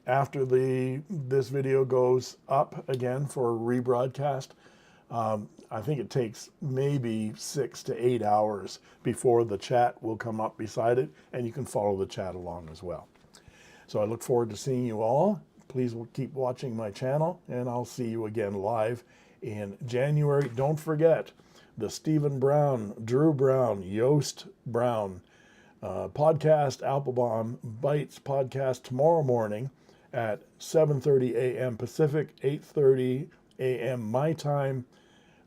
After this video goes up again for rebroadcast, I think it takes maybe 6 to 8 hours before the chat will come up beside it, and you can follow the chat along as well. So I look forward to seeing you all. Please keep watching my channel, and I'll see you again live in January. Don't forget the Stephen Brown, Drew Brown, Yost Brown podcast, Applebaum Bites podcast tomorrow morning at 7:30 a.m. Pacific, 8:30 a.m. my time,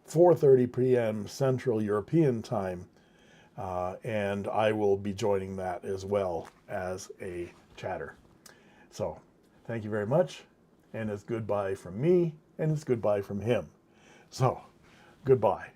4:30 p.m. Central European time, and I will be joining that as well as a chatter. So thank you very much, and it's goodbye from me, and it's goodbye from him. So goodbye.